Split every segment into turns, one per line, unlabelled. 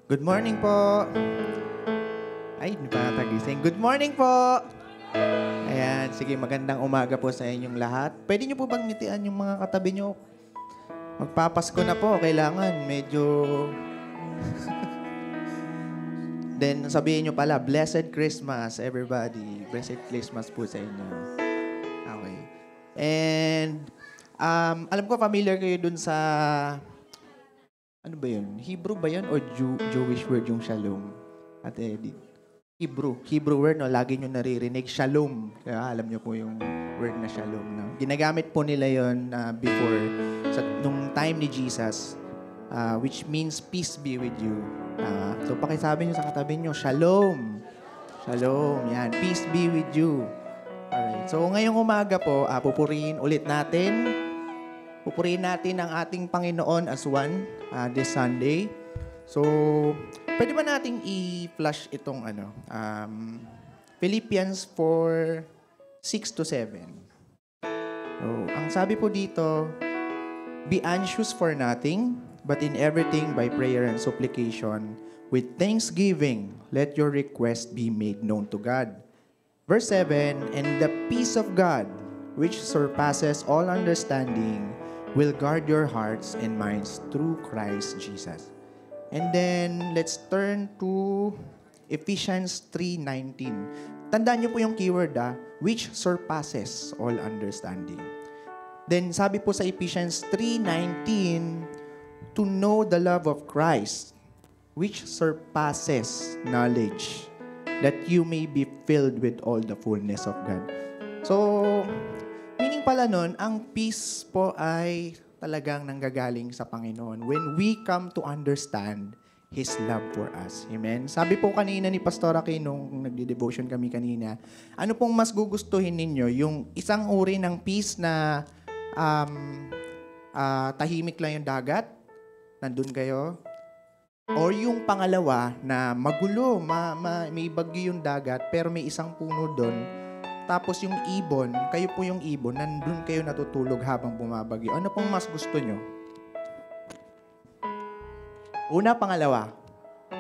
Good morning po. Ay, hindi pa natagising. Good morning po. Ayan, sige, magandang umaga po sa inyong lahat. Pwede nyo po bang ngitian yung mga katabi nyo? Magpapasko na po, kailangan. Medyo... Then, sabihin nyo pala, Blessed Christmas, everybody. Blessed Christmas po sa inyo. Okay. And, alam ko familiar kayo dun sa... Ano ba yun? Hebrew ba yun? O Jewish word yung shalom? At Hebrew word, no? Lagi nyo naririnig. Shalom. Kaya alam nyo po yung word na shalom. No? Ginagamit po nila yun before, nung time ni Jesus, which means peace be with you. So, pakisabi nyo sa katabi nyo, shalom. Shalom. Yan. Peace be with you. Alright. So, ngayong umaga po, pupurihin ulit natin. Pupurihin natin ang ating Panginoon as one this Sunday. So, pwede ba nating i-flash itong Philippians 4:6-7. So, ang sabi po dito, be anxious for nothing, but in everything by prayer and supplication, with thanksgiving, let your request be made known to God. Verse 7, and the peace of God, which surpasses all understanding, will guard your hearts and minds through Christ Jesus. And then, let's turn to Ephesians 3:19. Tandaan niyo po yung keyword, which surpasses all understanding. Then, sabi po sa Ephesians 3:19, to know the love of Christ, which surpasses knowledge, that you may be filled with all the fullness of God. So, meaning pala nun, ang peace po ay talagang nanggagaling sa Panginoon when we come to understand His love for us. Amen? Sabi po kanina ni Pastor Aki nung nagde-devotion kami kanina, ano pong mas gugustuhin ninyo? Yung isang uri ng peace na tahimik lang yung dagat, nandun kayo? Or yung pangalawa na magulo, may bagyo yung dagat, pero may isang puno doon. Tapos yung ibon, kayo po yung ibon, nandun kayo natutulog habang bumabagyo. Ano pong mas gusto nyo? Una, pangalawa.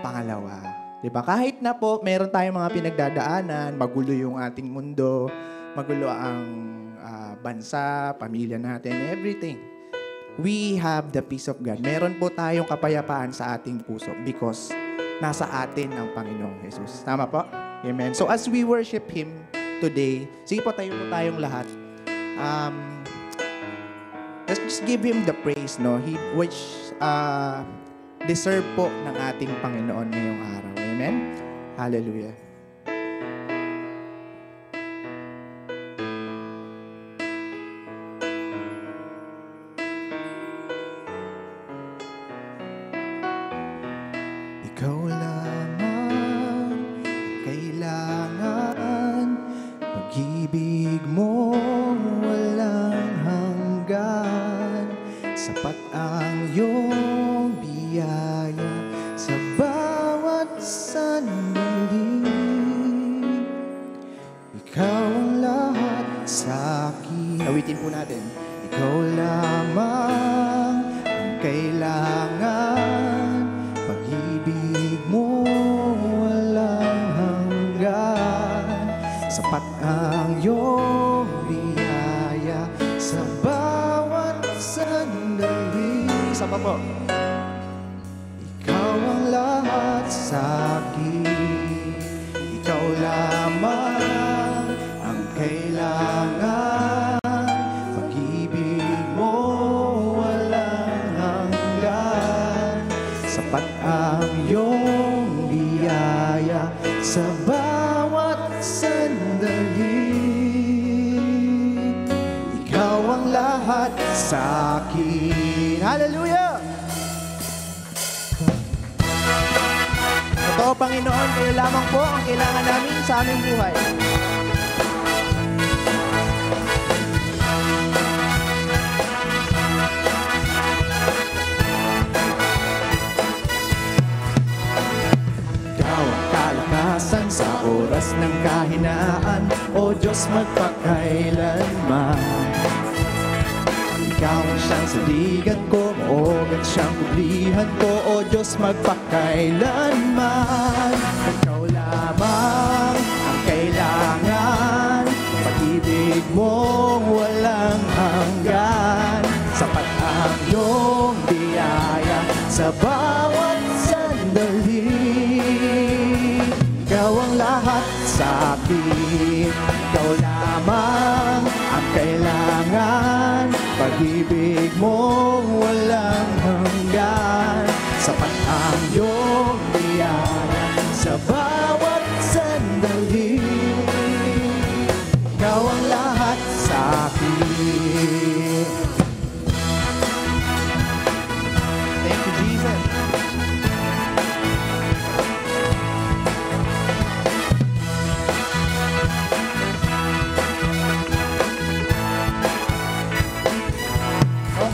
Pangalawa. Diba? Kahit na po, meron tayong mga pinagdadaanan, magulo yung ating mundo, magulo ang bansa, pamilya natin, everything. We have the peace of God. Meron po tayong kapayapaan sa ating puso because nasa atin ang Panginoong Jesus. Tama po? Amen. So as we worship Him today, sige po tayong lahat. Let's just give Him the praise, no? Which deserve po ng ating Panginoon ngayong araw. Amen? Hallelujah. Ikaw lamang kailangan, pag-ibig mo walang hanggan, sapat ang iyong biyaya sa bawat sandali. Ikaw ang lahat sa akin. Awitin po natin. Ikaw lamang ang kailangan, pag-ibig mo walang hanggan, sapat ang iyong biyaya sa bawat sandali. Isa pa po. Ikaw ang lahat sa akin, ikaw lamang ang kailangan, pag-ibig mo walang hanggan, sapat ang iyong biyaya sa bawat sandali. Ikaw ang lahat sa akin. Hallelujah! Totoo, Panginoon, kayo lamang po ang kailangan namin sa aming buhay. Ikaw ang kalakasan sa oras ng kahinaan, O Diyos magpakailanman. Ikaw ang siyang saligan ko, maogat siyang kublihan ko, O Diyos, magpakailanman. Ikaw lamang ang kailangan, pag-ibig mong walang hanggan. Sapat ang iyong biyaya sa bawat sandali. Ikaw ang lahat sa akin, ikaw lamang ang kailangan, pag-ibig mong walang hanggan. Sapat ang iyong biyaya sa bawat sandali. Ikaw ang lahat sa akin. Thank you, Jesus.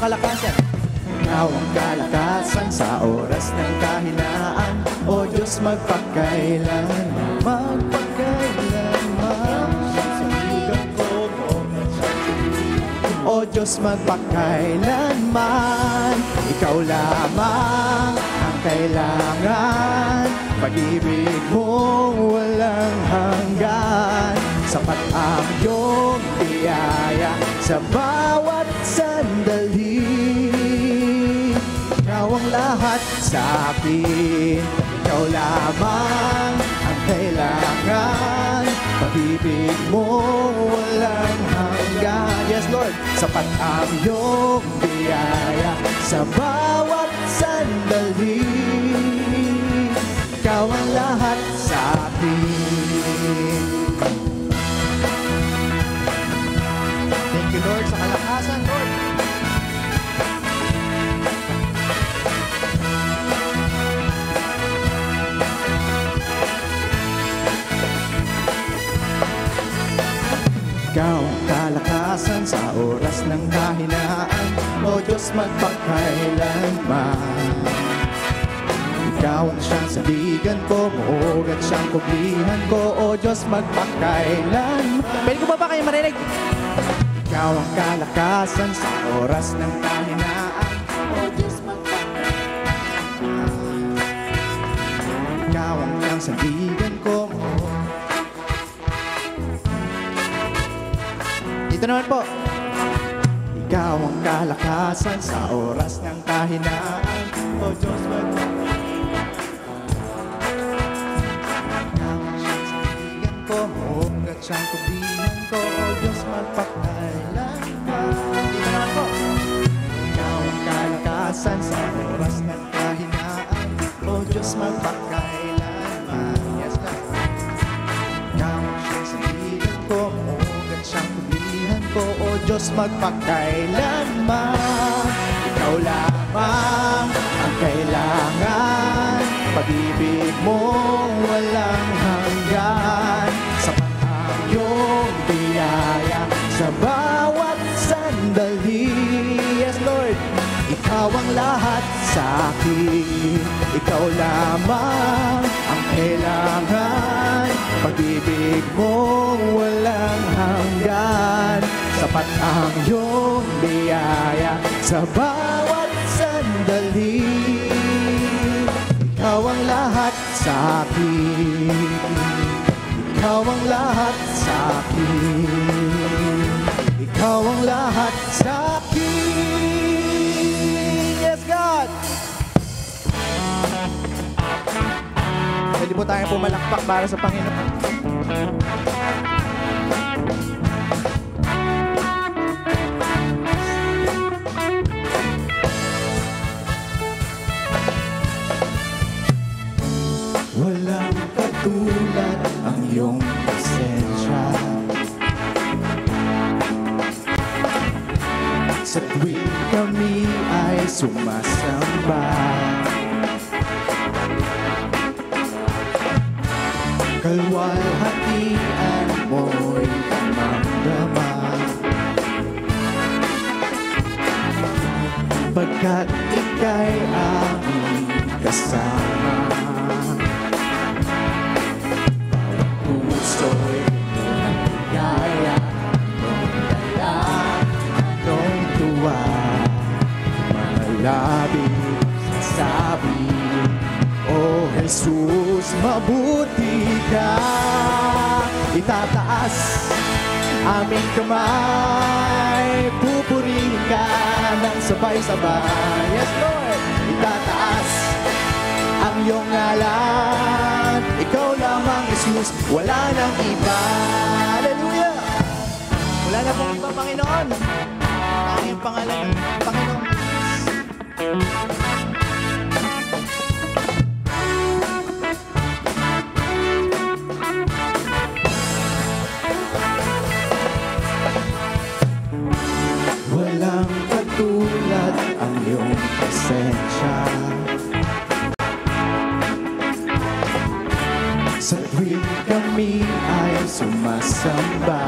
Kalakasan. Ikaw ang kalakasan sa oras ng kahinaan, O Diyos, magpakailanman, magpakailanman. O Diyos, magpakailanman, ikaw lamang ang kailangan, pag-ibig mong walang hanggan. Sapat ang iyong biyaya sa bawat sandali. Ikaw ang lahat sa akin, ikaw lamang ang kailangan, pag-ibig mo walang hanggan. Yes, Lord, sapat ang iyong biyaya sa bawat sandali. Ikaw ang lahat sa akin. Thank you, Lord, sa kalakasan, Lord. Ikaw ang kalakasan sa oras ng kahinaan, O Diyos, magpakailanman. Ikaw ang siyang sabigan ko, muog at siyang kublihan ko, O Diyos, magpakailanman. Pwede ko ba kayo marinig? Ikaw ang kalakasan sa oras ng kahinaan, O Diyos, magpakailanman. Ikaw ang siyang sabigan ko. Dito naman po. Ikaw ang kalakasan sa oras ng kahinaan, O Diyos, magpakailanman. Ikaw ang siyang sabigan ko, muog at siyang kublihan ko, O Diyos, magpakailanman. Dito naman po. Ikaw ang kalakasan sa oras ng kahinaan, O Diyos, magpakailanman. Yes, God. Ikaw ang siyang sabigan ko, muog at siyang kublihan ko, O Diyos, magpakailanman. Ikaw lamang ang kailangan, pag-ibig mo walang hanggan. Sapat ang iyong biyaya sa bawat sandali. Yes, Lord, ikaw ang lahat sa akin, ikaw lamang ang kailangan, pag-ibig mo walang hanggan. Sapat ang iyong biyaya sa bawat sandali. Ikaw ang lahat sa akin, ikaw ang lahat sa akin, ikaw ang lahat sa akin. Yes, God! Pwede po tayo pumalakpak para sa Panginoon. Walang katulad ang iyong presensya. Sa tuwing kami ay sumasamba, kalwalhatian mo'y damang-dama. Pagkat ika'y aming kasama, puso'y nagkaya, nung dala, nung tuwa, malapit magsasabi, Oh Jesus, mabuti ka. Itataas aming kamay, pupurihin ka ng sabay-sabay. Yes, Lord! Itataas ang iyong ngalan, ikaw lamang, Jesus, wala nang iba. Hallelujah! Wala na pong iba, Panginoon. Tanging pangalan ng Panginoon Jesus. Walang katulad ang iyong presensya. Sa tuwing kami ay sumasamba,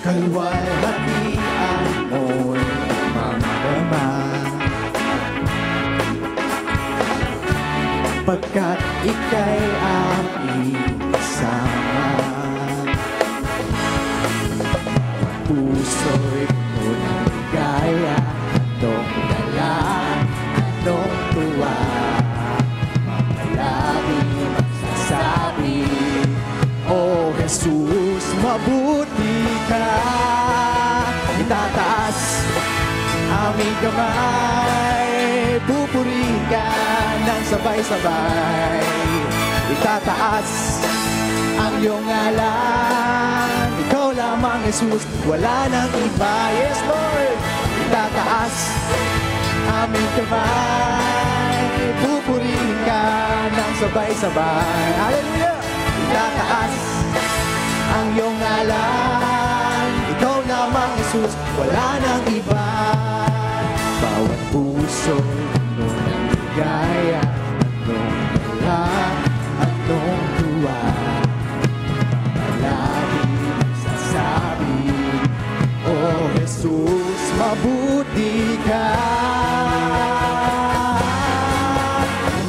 kalwalhatian mo'y mamama. Pagkat ika'y aming kasama, puso'y puno ng ligaya, itong dala, itong tuwa. Mamalagi magsasabi, Oh Jesus, mabuti ka. Itataas aming kamay, pupurihin ka ng sabay-sabay. Itataas ang iyong ngalan, ikaw lamang, Jesus, wala nang iba. Yes, Lord! Itataas aming kamay, pupurihin ka ng sabay-sabay. Hallelujah! Itataas ang iyong ngalan, ikaw lamang, Jesus, wala nang iba. Bawat puso puno ng ligaya, anong dala, anong tuwa. Oh Jesus, mabuti ka.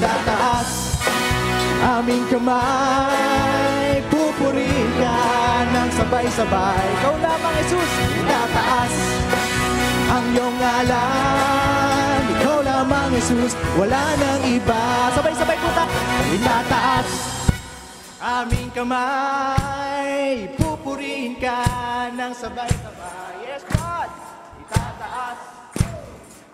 Tataas aming kamay, pupurihin ka ng sabay-sabay. Ikaw lamang, Jesus. Tataas ang iyong ngalan, ikaw lamang, Jesus, wala nang iba. Sabay-sabay po ta. Itataas aming kamay, pupurihin ka ng sabay-sabay. Yes, God! Itataas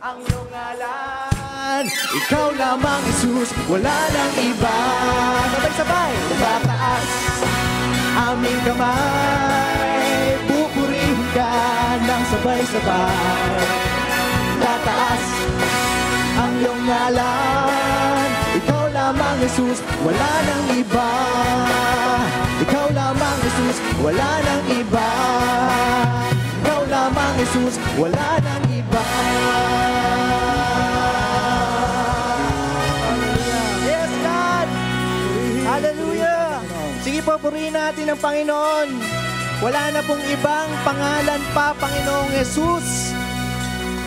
ang iyong ngalan, ikaw lamang, Jesus, wala nang iba. Sabay-sabay! Itataas aming kamay, pupurihin ka ng sabay-sabay. Itataas ang iyong ngalan, ikaw lamang, Jesus, wala nang iba. Ikaw lamang, Jesus, wala nang iba. Ikaw lamang, Jesus, wala nang iba. Yes, God! Hallelujah! Sige po, purihin natin ang Panginoon. Wala na pong ibang pangalan pa, Panginoong Jesus.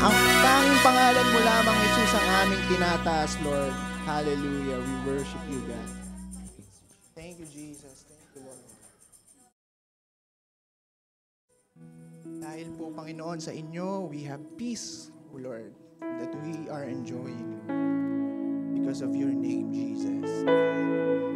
Ang tanging pangalan mo lamang, Jesus, ang aming tinataas, Lord. Hallelujah. We worship you, God. Thank you, Jesus. Thank you, Lord. Dahil po, Panginoon, sa inyo, we have peace, O Lord, that we are enjoying because of your name, Jesus. Hallelujah.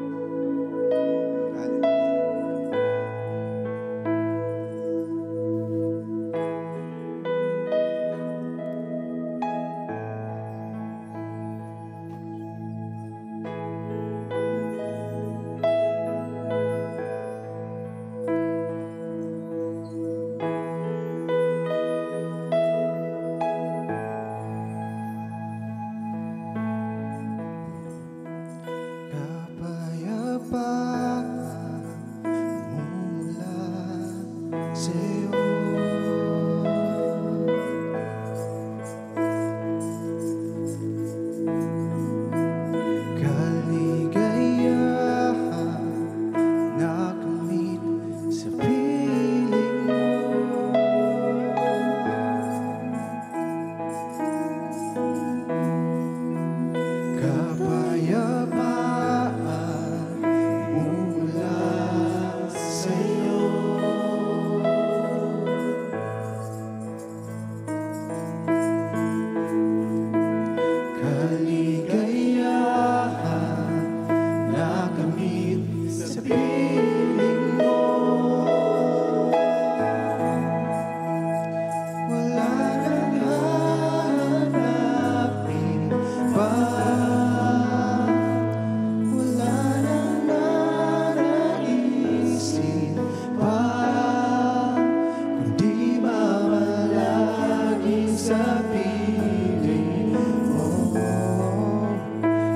sa piling mo,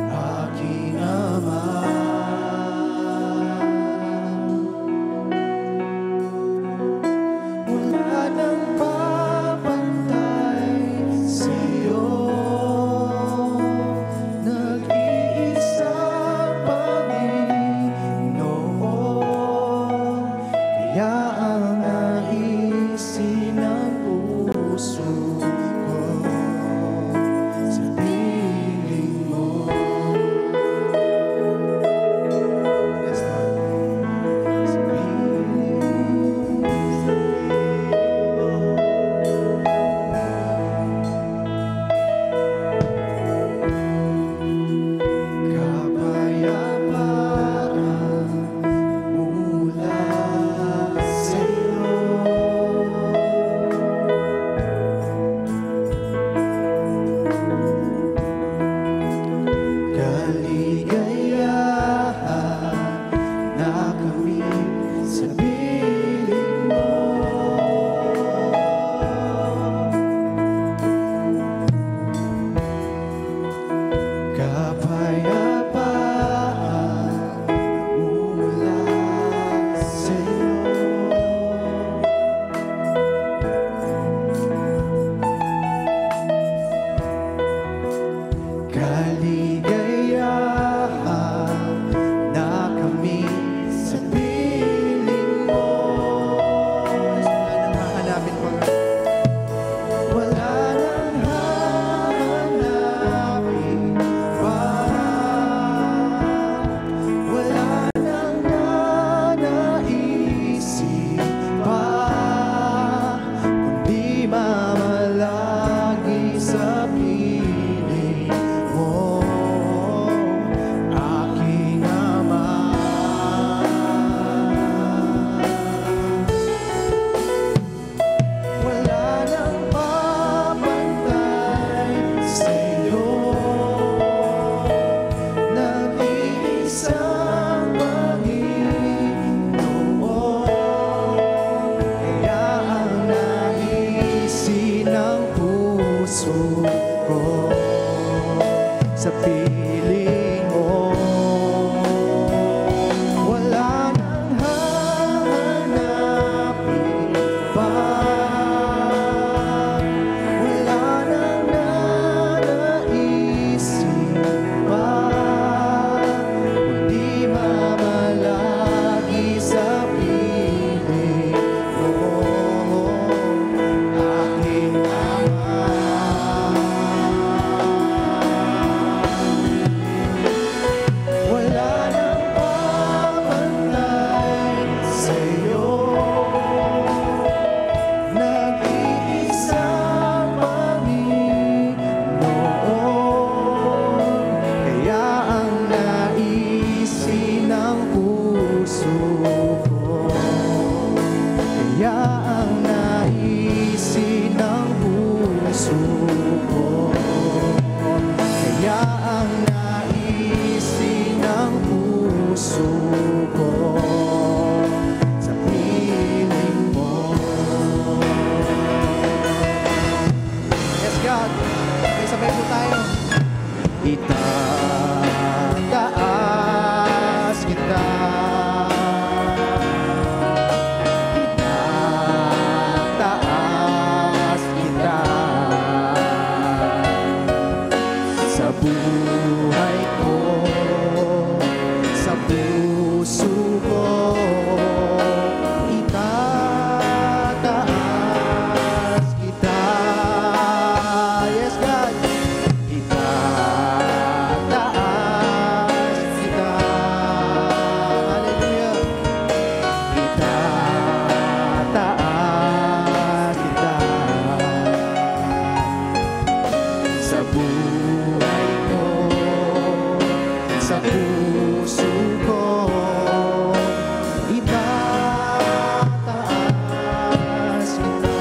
aking Ama. Wala nang papantay sa'yo, nag-iisang Panginoon, kaya ang naisin ng puso ko sa piling mo. Yes, Lord. Sa piling mo. Kapayapaan mula sa'yo. Kaligayahan na kami sa piling mo. Kapayapaan mula sa'yo. Kaligayahan na kami sa piling mo. Wala nang hahanapin pa. Wala nang hahanapin pa. Wala nang nanaisip pa, kundi mamalagi sa piling mo, aking Ama. Wala nang papantay sa'yo, nag-iisang Panginoon, kaya ang naisin ng puso ko sa piling mo. Wala nang hahanapin pa, wala nang nanaisip pa, kundi mamalagi sa piling mo, aking Ama. Wala nang papantay sa'yo, nag-iisang Panginoon, kaya ang naisin ng puso ko, kaya ang naisin ng puso ko, kaya ang naisin ng puso ko sa piling mo. Yes, God. Okay, sabay po tayo. Itataas kita, itataas kita, sa buhay ko, sa puso ko, itataas kita. Yes, God. Itataas kita. Hallelujah. Itataas kita, sa buhay ko, sa puso ko, itataas kita.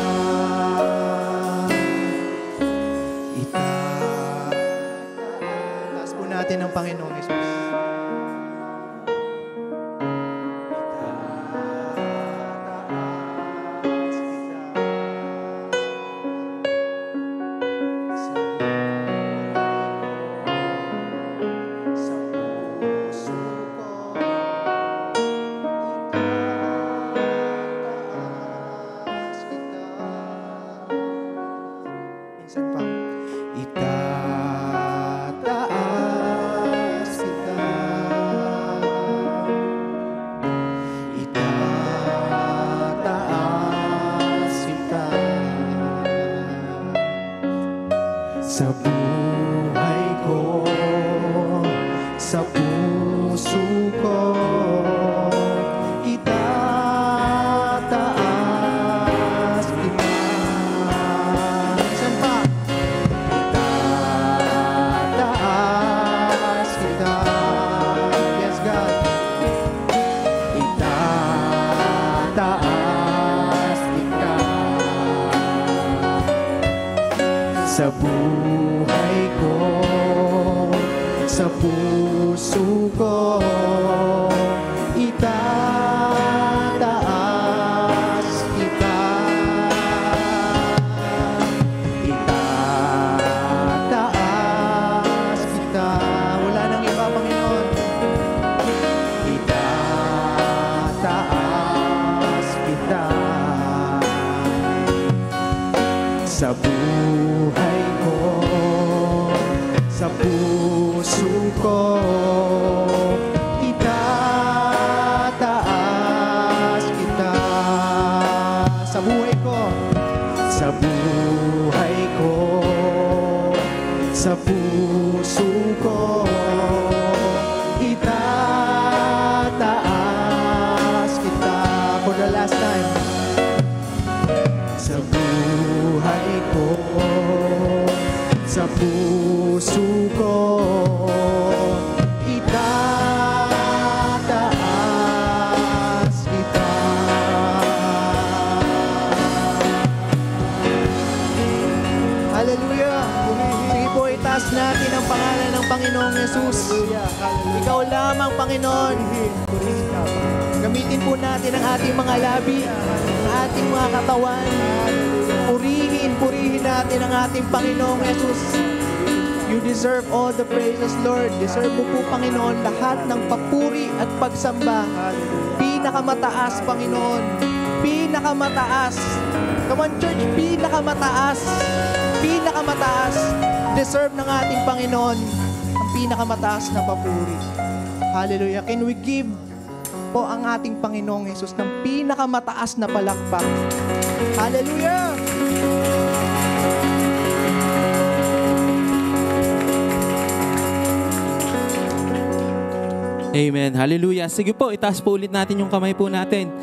Taas po natin ang Panginoong Hesus. Itataas kita. sa buhay ko, sa puso ko, itataas kita. Saan pa? Itataas kita. Yes, God. Itataas kita. Sa buhay ko, sa puso ko, itataas kita. Itataas kita. Wala nang iba, Panginoon. Itataas kita. Sa buhay ko, sa puso ko, itataas kita. Sa buhay ko, sa buhay ko, sa puso ko, itataas kita. For the last time. Sa buhay ko, sa puso ko, itataas kita. Hallelujah! Sige po, itaas natin ang pangalan ng Panginoong Jesus. Ikaw lamang, Panginoon. Gamitin po natin ang ating mga labi, ang ating mga katawan. Purihin natin ang ating Panginoong Jesus. You deserve all the praises, Lord. Deserve mo po, Panginoon, lahat ng papuri at pagsamba. Pinakamataas, Panginoon. Pinakamataas. Come on, church. Pinakamataas. Pinakamataas. Deserve ng ating Panginoon ang pinakamataas na papuri. Hallelujah. Can we give po ang ating Panginoong Jesus ng pinakamataas na palakpak? Hallelujah!
Amen. Hallelujah. Sige po, itaas po ulit natin yung kamay po natin.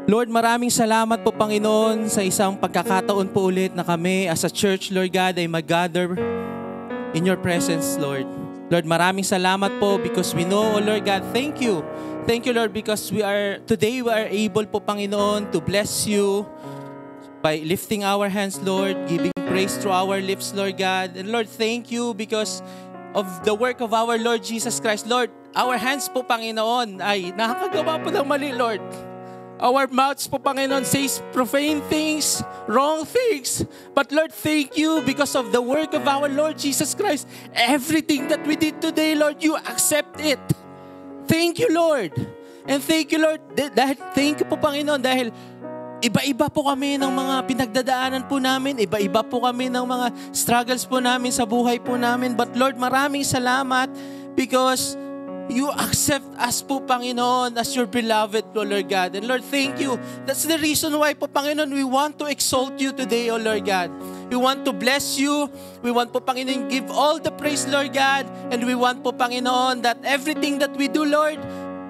Lord, maraming salamat po, Panginoon, sa isang pagkakataon po ulit na kami as a church, Lord God, ay mag-gather in your presence, Lord. Lord, maraming salamat po because we know, oh Lord God, thank you. Thank you, Lord, because today we are able po, Panginoon, to bless you by lifting our hands, Lord, giving praise through our lips, Lord God. And Lord, thank you because of the work of our Lord Jesus Christ. Lord, our hands po, Panginoon, ay nakakagawa po ng mali, Lord. Our mouths po, Panginoon, says profane things, wrong things. But Lord, thank you because of the work of our Lord Jesus Christ. Everything that we did today, Lord, you accept it. Thank you, Lord. And thank you, Lord. Thank you po, Panginoon, dahil iba-iba po kami ng mga pinagdadaanan po namin. Iba-iba po kami ng mga struggles po namin sa buhay po namin. But Lord, maraming salamat because you accept us po, Panginoon, as your beloved, O Lord God. And Lord, thank you. That's the reason why po, Panginoon, we want to exalt you today, O Lord God. We want to bless you. We want po, Panginoon, give all the praise, Lord God. And we want po, Panginoon, that everything that we do, Lord,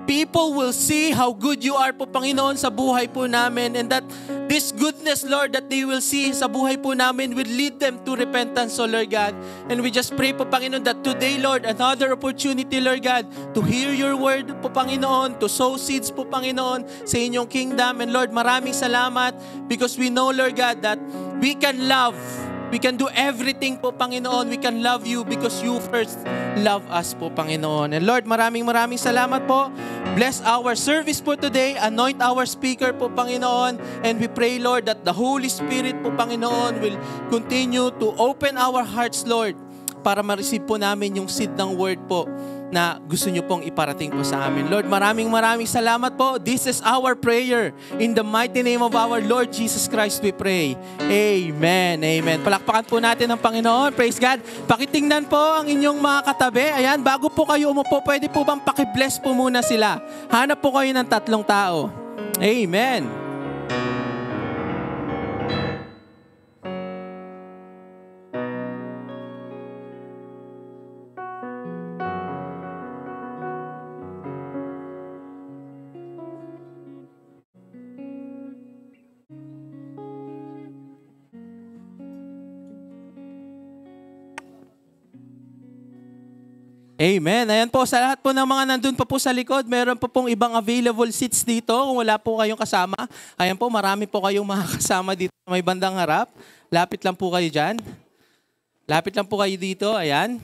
people will see how good you are po, Panginoon, sa buhay po namin. And that this goodness, Lord, that they will see sa buhay po namin will lead them to repentance, O Lord God. And we just pray po, Panginoon, that today, Lord, another opportunity, Lord God, to hear your word po, Panginoon, to sow seeds po, Panginoon, sa inyong kingdom. And Lord, maraming salamat because we know, Lord God, that we can love. We can do everything po, Panginoon. We can love you because you first love us po, Panginoon. And Lord, maraming salamat po. Bless our service po today. Anoint our speaker po, Panginoon. And we pray, Lord, that the Holy Spirit po, Panginoon, will continue to open our hearts, Lord, para ma-receive po namin yung seed ng word po na gusto nyo pong iparating po sa amin. Lord, maraming salamat po. This is our prayer. In the mighty name of our Lord Jesus Christ, we pray. Amen. Amen. Palakpakan po natin ang Panginoon. Praise God. Pakitingnan po ang inyong mga katabi. Ayan, bago po kayo umupo, pwede po bang pakibless po muna sila? Hanap po kayo ng 3 tao. Amen. Amen. Ayan po, sa lahat po ng mga nandun pa po sa likod, meron po pong ibang available seats dito. Kung wala po kayong kasama, ayan po, marami po kayong makakasama dito sa may bandang harap. Lapit lang po kayo dyan. Lapit lang po kayo dito. Ayan.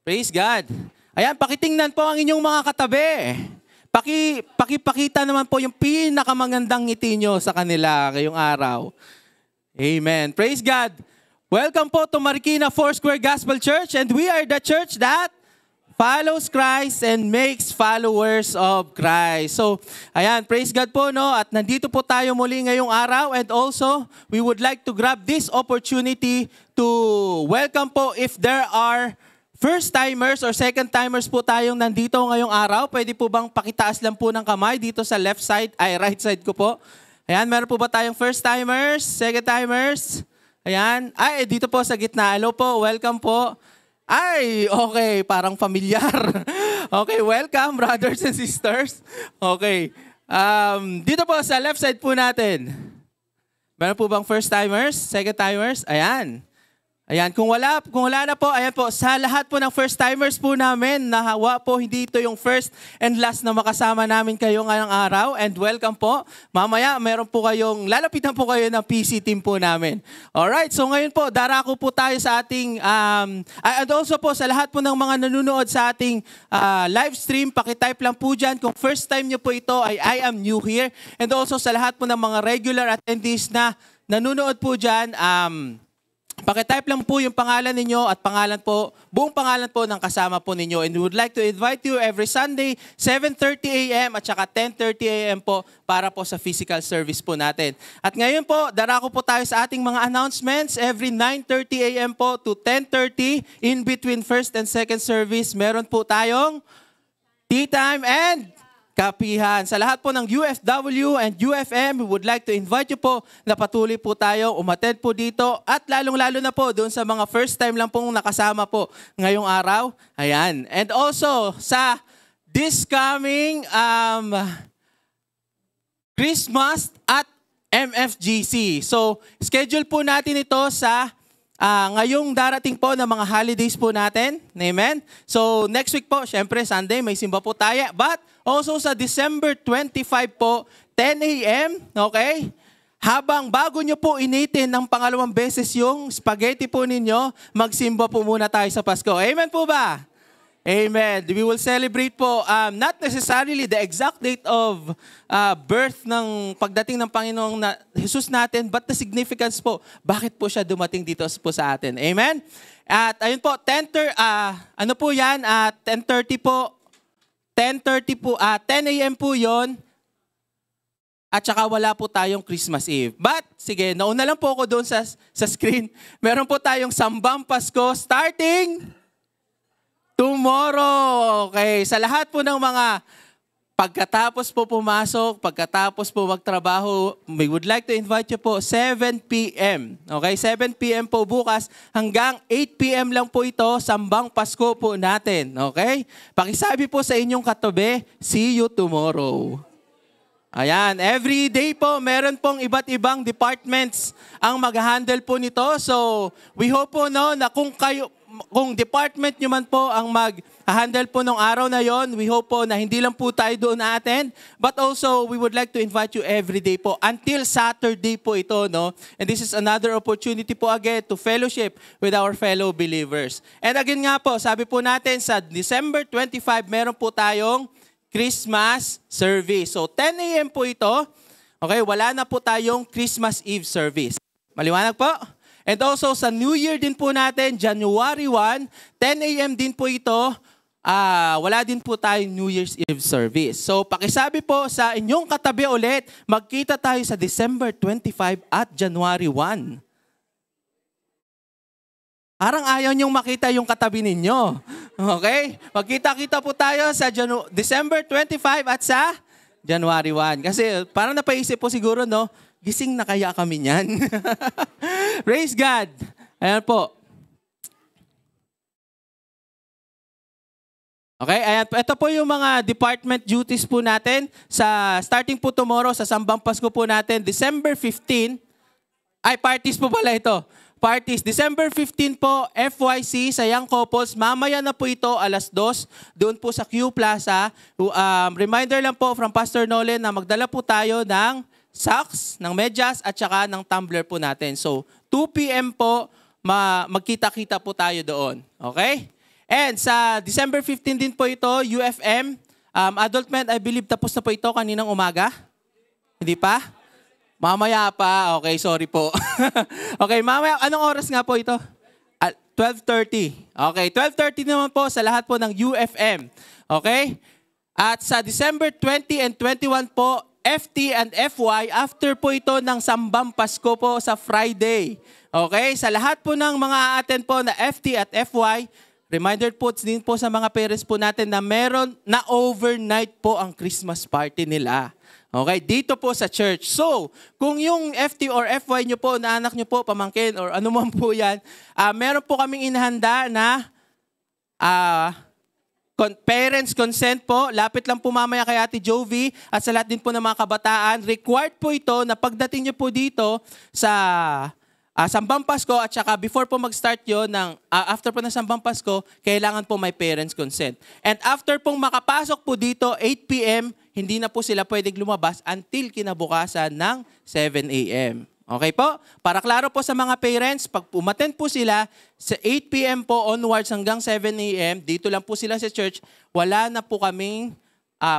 Praise God. Ayan, pakitingnan po ang inyong mga katabi. Pakipakita naman po yung pinakamagandang ngiti nyo sa kanila ngayong araw. Amen. Praise God. Welcome po to Marikina Foursquare Gospel Church, and we are the church that follows Christ and makes followers of Christ. So, ayan, praise God po, no? At nandito po tayo muli ngayong araw, and also, we would like to grab this opportunity to welcome po if there are first-timers or second-timers po tayong nandito ngayong araw. Pwede po bang pakitaas lang po ng kamay dito sa left side, right side ko po. Ayan, meron po ba tayong first-timers, second-timers? Ayan, dito po sa gitna. Hello po, welcome po. Ay, okay, parang familiar. Okay, welcome brothers and sisters. Okay, dito po sa left side po natin. Meron po bang first-timers, second-timers? Ayan. Ayan, kung wala na po, ayan po, sa lahat po ng first-timers po namin, nahawa po, hindi ito yung first and last na makasama namin kayo ngayong araw. And welcome po. Mamaya, meron po kayong, lalapitan po kayo ng PC team po namin. Alright, so ngayon po, darako po tayo sa ating, and also po, sa lahat po ng mga nanonood sa ating live stream, pakitype lang po dyan. Kung first time nyo po ito, ay I am new here. And also sa lahat po ng mga regular attendees na nanonood po dyan, pakitype lang po yung pangalan ninyo at buong pangalan po ng kasama po ninyo. And we would like to invite you every Sunday, 7:30 a.m. at saka 10:30 a.m. po para po sa physical service po natin. At ngayon po, darako po tayo sa ating mga announcements. Every 9:30 a.m. po to 10:30, in between first and second service, meron po tayong tea time and kapihan. Sa lahat po ng UFW and UFM, we would like to invite you po na patuloy po tayo, umattend po dito at lalong-lalo na po doon sa mga first time lang pong nakasama po ngayong araw. Ayan. And also, sa this coming Christmas at MFGC. So, schedule po natin ito sa ngayong darating po ng mga holidays po natin. Amen? So, next week po, syempre, Sunday, may simba po tayo. But, also sa December 25 po, 10 a.m., okay? Habang bago nyo po initin ng pangalawang beses yung spaghetti po ninyo, magsimba po muna tayo sa Pasko. Amen po ba? Amen. We will celebrate po, not necessarily the exact date of birth ng pagdating ng Panginoong Jesus natin, but the significance po, bakit po siya dumating dito po sa atin. Amen? At ayun po, 10 a.m. po yon. At saka wala po tayong Christmas Eve. But, sige, nauna lang po ako doon sa screen. Meron po tayong Sambang Pasko starting tomorrow. Okay, sa lahat po ng mga pagkatapos po pumasok, pagkatapos po magtrabaho, we would like to invite you po 7 p.m. Okay, 7 p.m. po bukas hanggang 8 p.m. lang po ito, Sambang Pasko po natin. Okay? Pakisabi po sa inyong katabi, see you tomorrow. Ayan, every day po, meron pong iba't ibang departments ang mag-handle po nito. So, we hope po no, na kung department nyo man po ang mag-handle po ng araw na yon, we hope po na hindi lang po tayo doon na-attend, but also we would like to invite you every day po until Saturday po ito, no? And this is another opportunity po again to fellowship with our fellow believers. And again nga po, sabi po natin sa December 25, meron po tayong Christmas service. So 10 a.m. po ito. Okay, wala na po tayong Christmas Eve service. Maliwanag po? And also sa New Year din po natin, January 1, 10 a.m. din po ito. Wala din po tayong New Year's Eve service. So pakisabi po sa inyong katabi ulit, magkita tayo sa December 25 at January 1. Parang ayaw niyong makita yung katabi ninyo. Okay? Magkita-kita po tayo sa December 25 at sa January 1. Kasi parang napaisip po siguro, no? Gising na kaya kami niyan. Praise God. Ayan po. Okay, ayan. Ito po yung mga department duties po natin. Starting po tomorrow sa Sambang Pasko po natin, December 15. Parties po pala ito. parties. December 15 po, FYC sa Young Couples. Mamaya na po ito, 2:00, doon po sa Q Plaza. Reminder lang po from Pastor Nolan na magdala po tayo ng socks, ng medyas, at saka ng tumbler po natin. So, 2 p.m. po, magkita-kita po tayo doon. Okay? And sa December 15 din po ito, UFM. Adult Men, I believe tapos na po ito kaninang umaga. Hindi pa? Mamaya pa. Okay, sorry po. Okay, mamaya. Anong oras nga po ito? 12:30. Okay, 12:30 naman po sa lahat po ng UFM. Okay? At sa December 20 and 21 po, FT and FY, after po ito ng Sambang Pasko po sa Friday. Okay? Sa lahat po ng mga attend po na FT at FY, reminder po din po sa mga parents po natin na meron na overnight po ang Christmas party nila. Okay, dito po sa church. So, kung yung FT or FY nyo po, na anak nyo po, pamangkin, or ano man po yan, meron po kaming inahanda na parents consent po. Lapit lang po mamaya kay Ate Jovi at sa lahat din po ng mga kabataan. Required po ito na pagdating nyo po dito sa Sambang Pasko at saka before po mag-start yun, after po ng Sambang Pasko, kailangan po may parents consent. And after pong makapasok po dito, 8 p.m., hindi na po sila pwedeng lumabas until kinabukasan ng 7 a.m. Okay po? Para klaro po sa mga parents, pag umattend po sila sa 8 p.m. po onwards hanggang 7 a.m., dito lang po sila sa church, wala na po kaming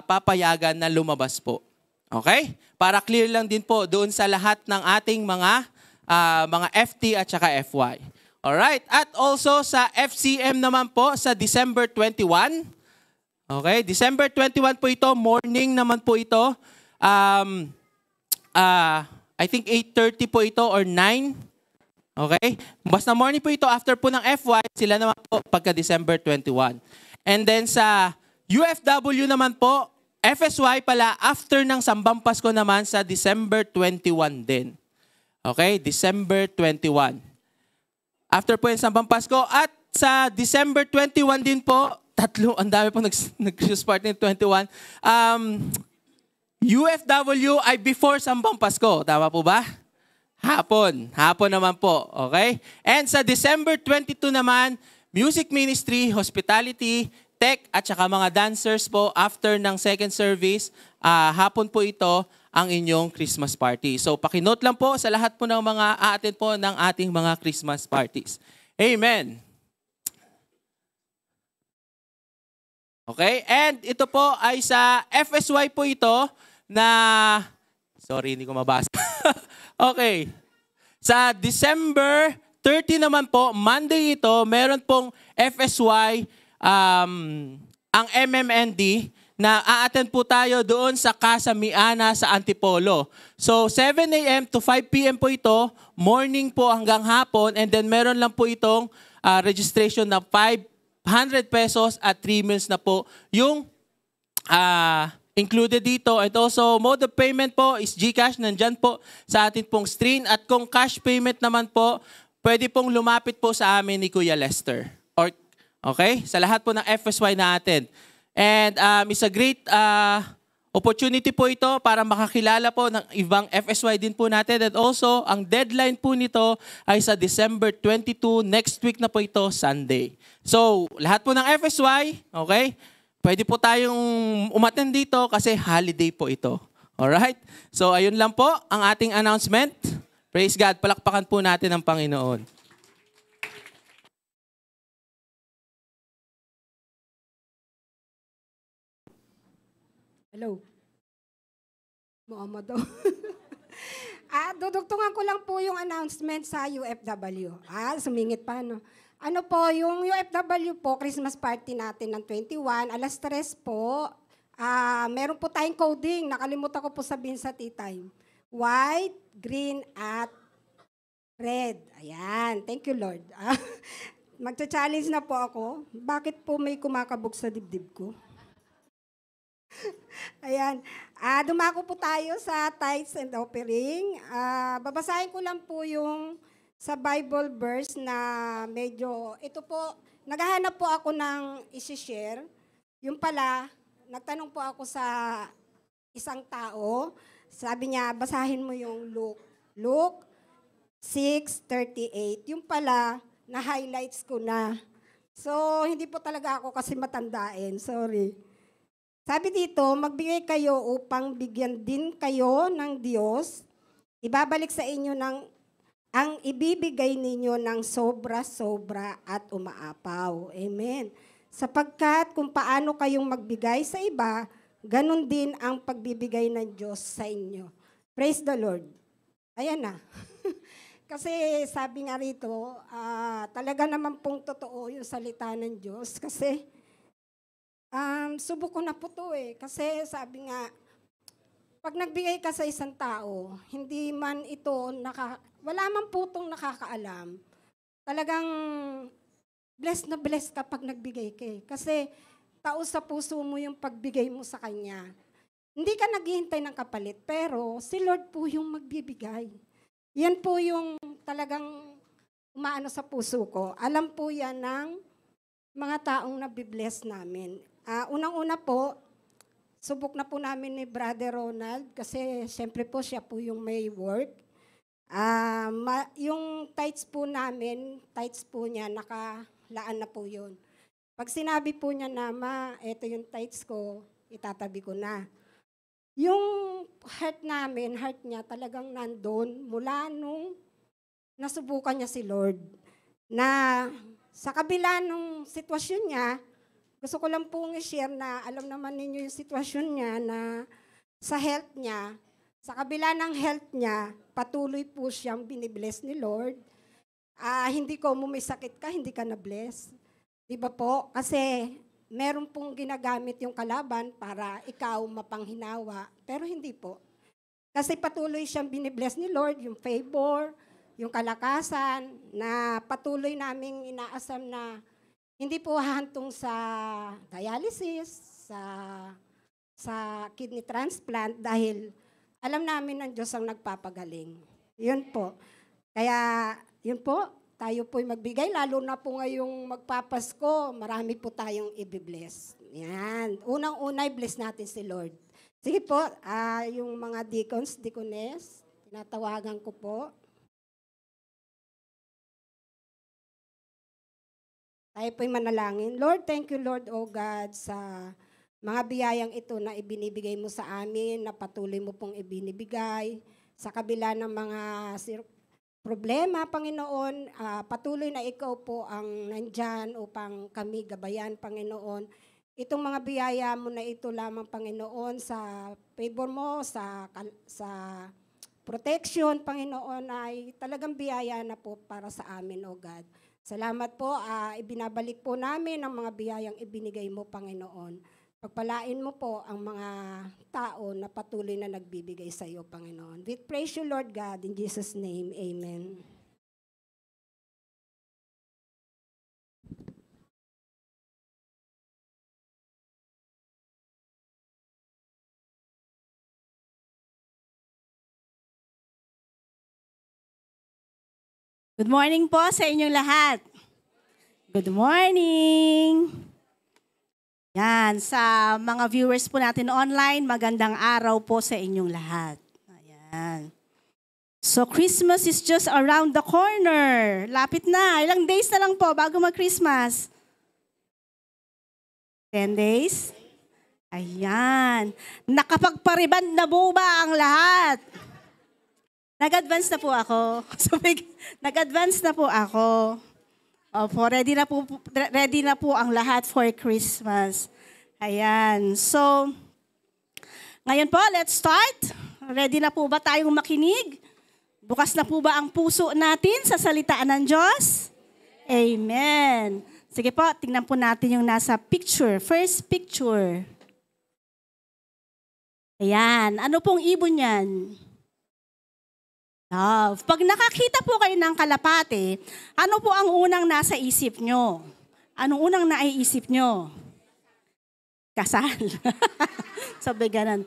papayagan na lumabas po. Okay? Para clear lang din po doon sa lahat ng ating mga FT at saka FY. Alright? At also sa FCM naman po sa December 21. Okay? December 21 po ito. Morning naman po ito. I think 8:30 po ito or 9. Okay? Basta morning po ito. After po ng FY, sila naman po pagka December 21. And then sa UFW naman po, FSY pala, after ng Sambang Pasko naman sa December 21 din. Okay? December 21. After po yung Sambang Pasko. At sa December 21 din po, ang dami po nag-Christmas party ng 21. UFW ay before Sambang Pasko. Tama po ba? Hapon. Hapon naman po. Okay? And sa December 22 naman, music ministry, hospitality, tech, at saka mga dancers po after ng second service, hapon po ito ang inyong Christmas party. So, pakinote lang po sa lahat po ng mga a-attend po ng ating mga Christmas parties. Amen. Okay? And ito po ay sa FSY po ito na, sorry, hindi ko mabasa. Okay. Sa December 30 naman po, Monday ito, meron pong FSY, ang MMND, na a-attend po tayo doon sa Casa Miana sa Antipolo. So, 7 a.m. to 5 p.m. po ito, morning po hanggang hapon, and then meron lang po itong registration na 500 pesos at 3 meals na po yung included dito. And also, mode of payment po is GCash, nandyan po sa atin pong screen. At kung cash payment naman po, pwede pong lumapit po sa amin ni Kuya Lester. Okay? Sa lahat po ng FSY natin. And it's a great opportunity po ito para makakilala po ng ibang FSY din po natin. And also, ang deadline po nito ay sa December 22, next week na po ito, Sunday. So, lahat po ng FSY, okay? Pwede po tayong umattend dito kasi holiday po ito. Alright? So, ayun lang po ang ating announcement. Praise God. Palakpakan po natin ang Panginoon.
Hello. Muhammad daw. Dudugtungan ko lang po yung announcement sa UFW. Sumingit pa, no? Ano po, yung UFW po, Christmas party natin ng 21, 3:00 po. Meron po tayong coding. Nakalimutan ko po sabihin sa tea time. White, green, at red. Ayan. Thank you, Lord. Magcha-challenge na po ako. Bakit po may kumakabog sa dibdib ko? Ayan. Dumako po tayo sa tithes and offering. Babasahin ko lang po yung sa Bible verse na medyo, ito po, naghahanap po ako ng isi-share. Yung pala, nagtanong po ako sa isang tao. Sabi niya, basahin mo yung Luke 6:38. Yung pala, na-highlights ko na. So, hindi po talaga ako kasi matandain. Sorry. Sabi dito, magbigay kayo upang bigyan din kayo ng Diyos. Ibabalik sa inyo ang ibibigay ninyo ng sobra-sobra at umaapaw. Amen. Sapagkat kung paano kayong magbigay sa iba, ganun din ang pagbibigay ng Diyos sa inyo. Praise the Lord. Ayan na. Kasi sabi nga rito, talaga naman pong totoo yung salita ng Diyos. Kasi subok ko na po to eh. Kasi sabi nga, pag nagbigay ka sa isang tao, hindi man ito, wala man po itong nakakaalam. Talagang blessed na blessed ka pag nagbigay ka eh. Kasi tao sa puso mo yung pagbigay mo sa Kanya. Hindi ka naghihintay ng kapalit, pero si Lord po yung magbibigay. Yan po yung talagang umaano sa puso ko. Alam po yan ng mga taong nabibless namin. Unang-una po, subok na po namin ni Brother Ronald kasi siyempre po siya po yung may work. Yung tithes po namin, tithes po niya, nakalaan na po yun. Pag sinabi po niya na, Ma, eto yung tithes ko, itatabi ko na. Yung heart namin, heart niya talagang nandun mula nung nasubukan niya si Lord. Na sa kabila nung sitwasyon niya, gusto ko lang pong i-share na alam naman ninyo yung sitwasyon niya na sa health niya, sa kabila ng health niya, patuloy po siyang binibless ni Lord. Hindi ko mo may sakit ka, hindi ka na-bless. Diba po? Kasi meron pong ginagamit yung kalaban para ikaw mapanghinawa, pero hindi po. Kasi patuloy siyang binibless ni Lord, yung favor, yung kalakasan, na patuloy naming inaasam na hindi po hahantong sa dialysis, sa kidney transplant, dahil alam namin ng Diyos ang nagpapagaling. Yun po. Kaya, yun po, tayo po'y magbigay, lalo na po ngayong magpapasko, marami po tayong i-bless. Yan. Unang-una, i-bless natin si Lord. Sige po, yung mga deacons, deaconess, tinatawagan ko po. Tayo po'y manalangin. Lord, thank you, Lord, O God, sa mga biyayang ito na ibinibigay mo sa amin, na patuloy mo pong ibinibigay, sa kabila ng mga problema, Panginoon, patuloy na ikaw po ang nandyan upang kami gabayan, Panginoon. Itong mga biyaya mo na ito lamang, Panginoon, sa favor mo, sa protection, Panginoon, ay talagang biyaya na po para sa amin, O God. Salamat po, ibinabalik po namin ang mga biyayang ibinigay mo, Panginoon. Pagpalain mo po ang mga tao na patuloy na nagbibigay sa iyo, Panginoon. We praise you, Lord God, in Jesus' name. Amen.
Good morning po sa inyong lahat. Good morning. Yan, sa mga viewers po natin online, magandang araw po sa inyong lahat. Ayan. So Christmas is just around the corner. Lapit na. Ilang days na lang po bago mag-Christmas? 10 days? Ayan. Nakapagpariban na po ba ang lahat? Nag-advance na po ako. Nag-advance na po ako. Opo, ready na po ang lahat for Christmas. Ayan. So, ngayon po, let's start. Ready na po ba tayong makinig? Bukas na po ba ang puso natin sa salitaan ng Diyos? Amen. Sige po, tingnan po natin yung nasa picture. First picture. Ayan. Ano pong ibon yan? Love. Pag nakakita po kayo ng kalapate, ano po ang unang nasa isip nyo? Anong unang naiisip nyo? Kasal. Sabi ganun.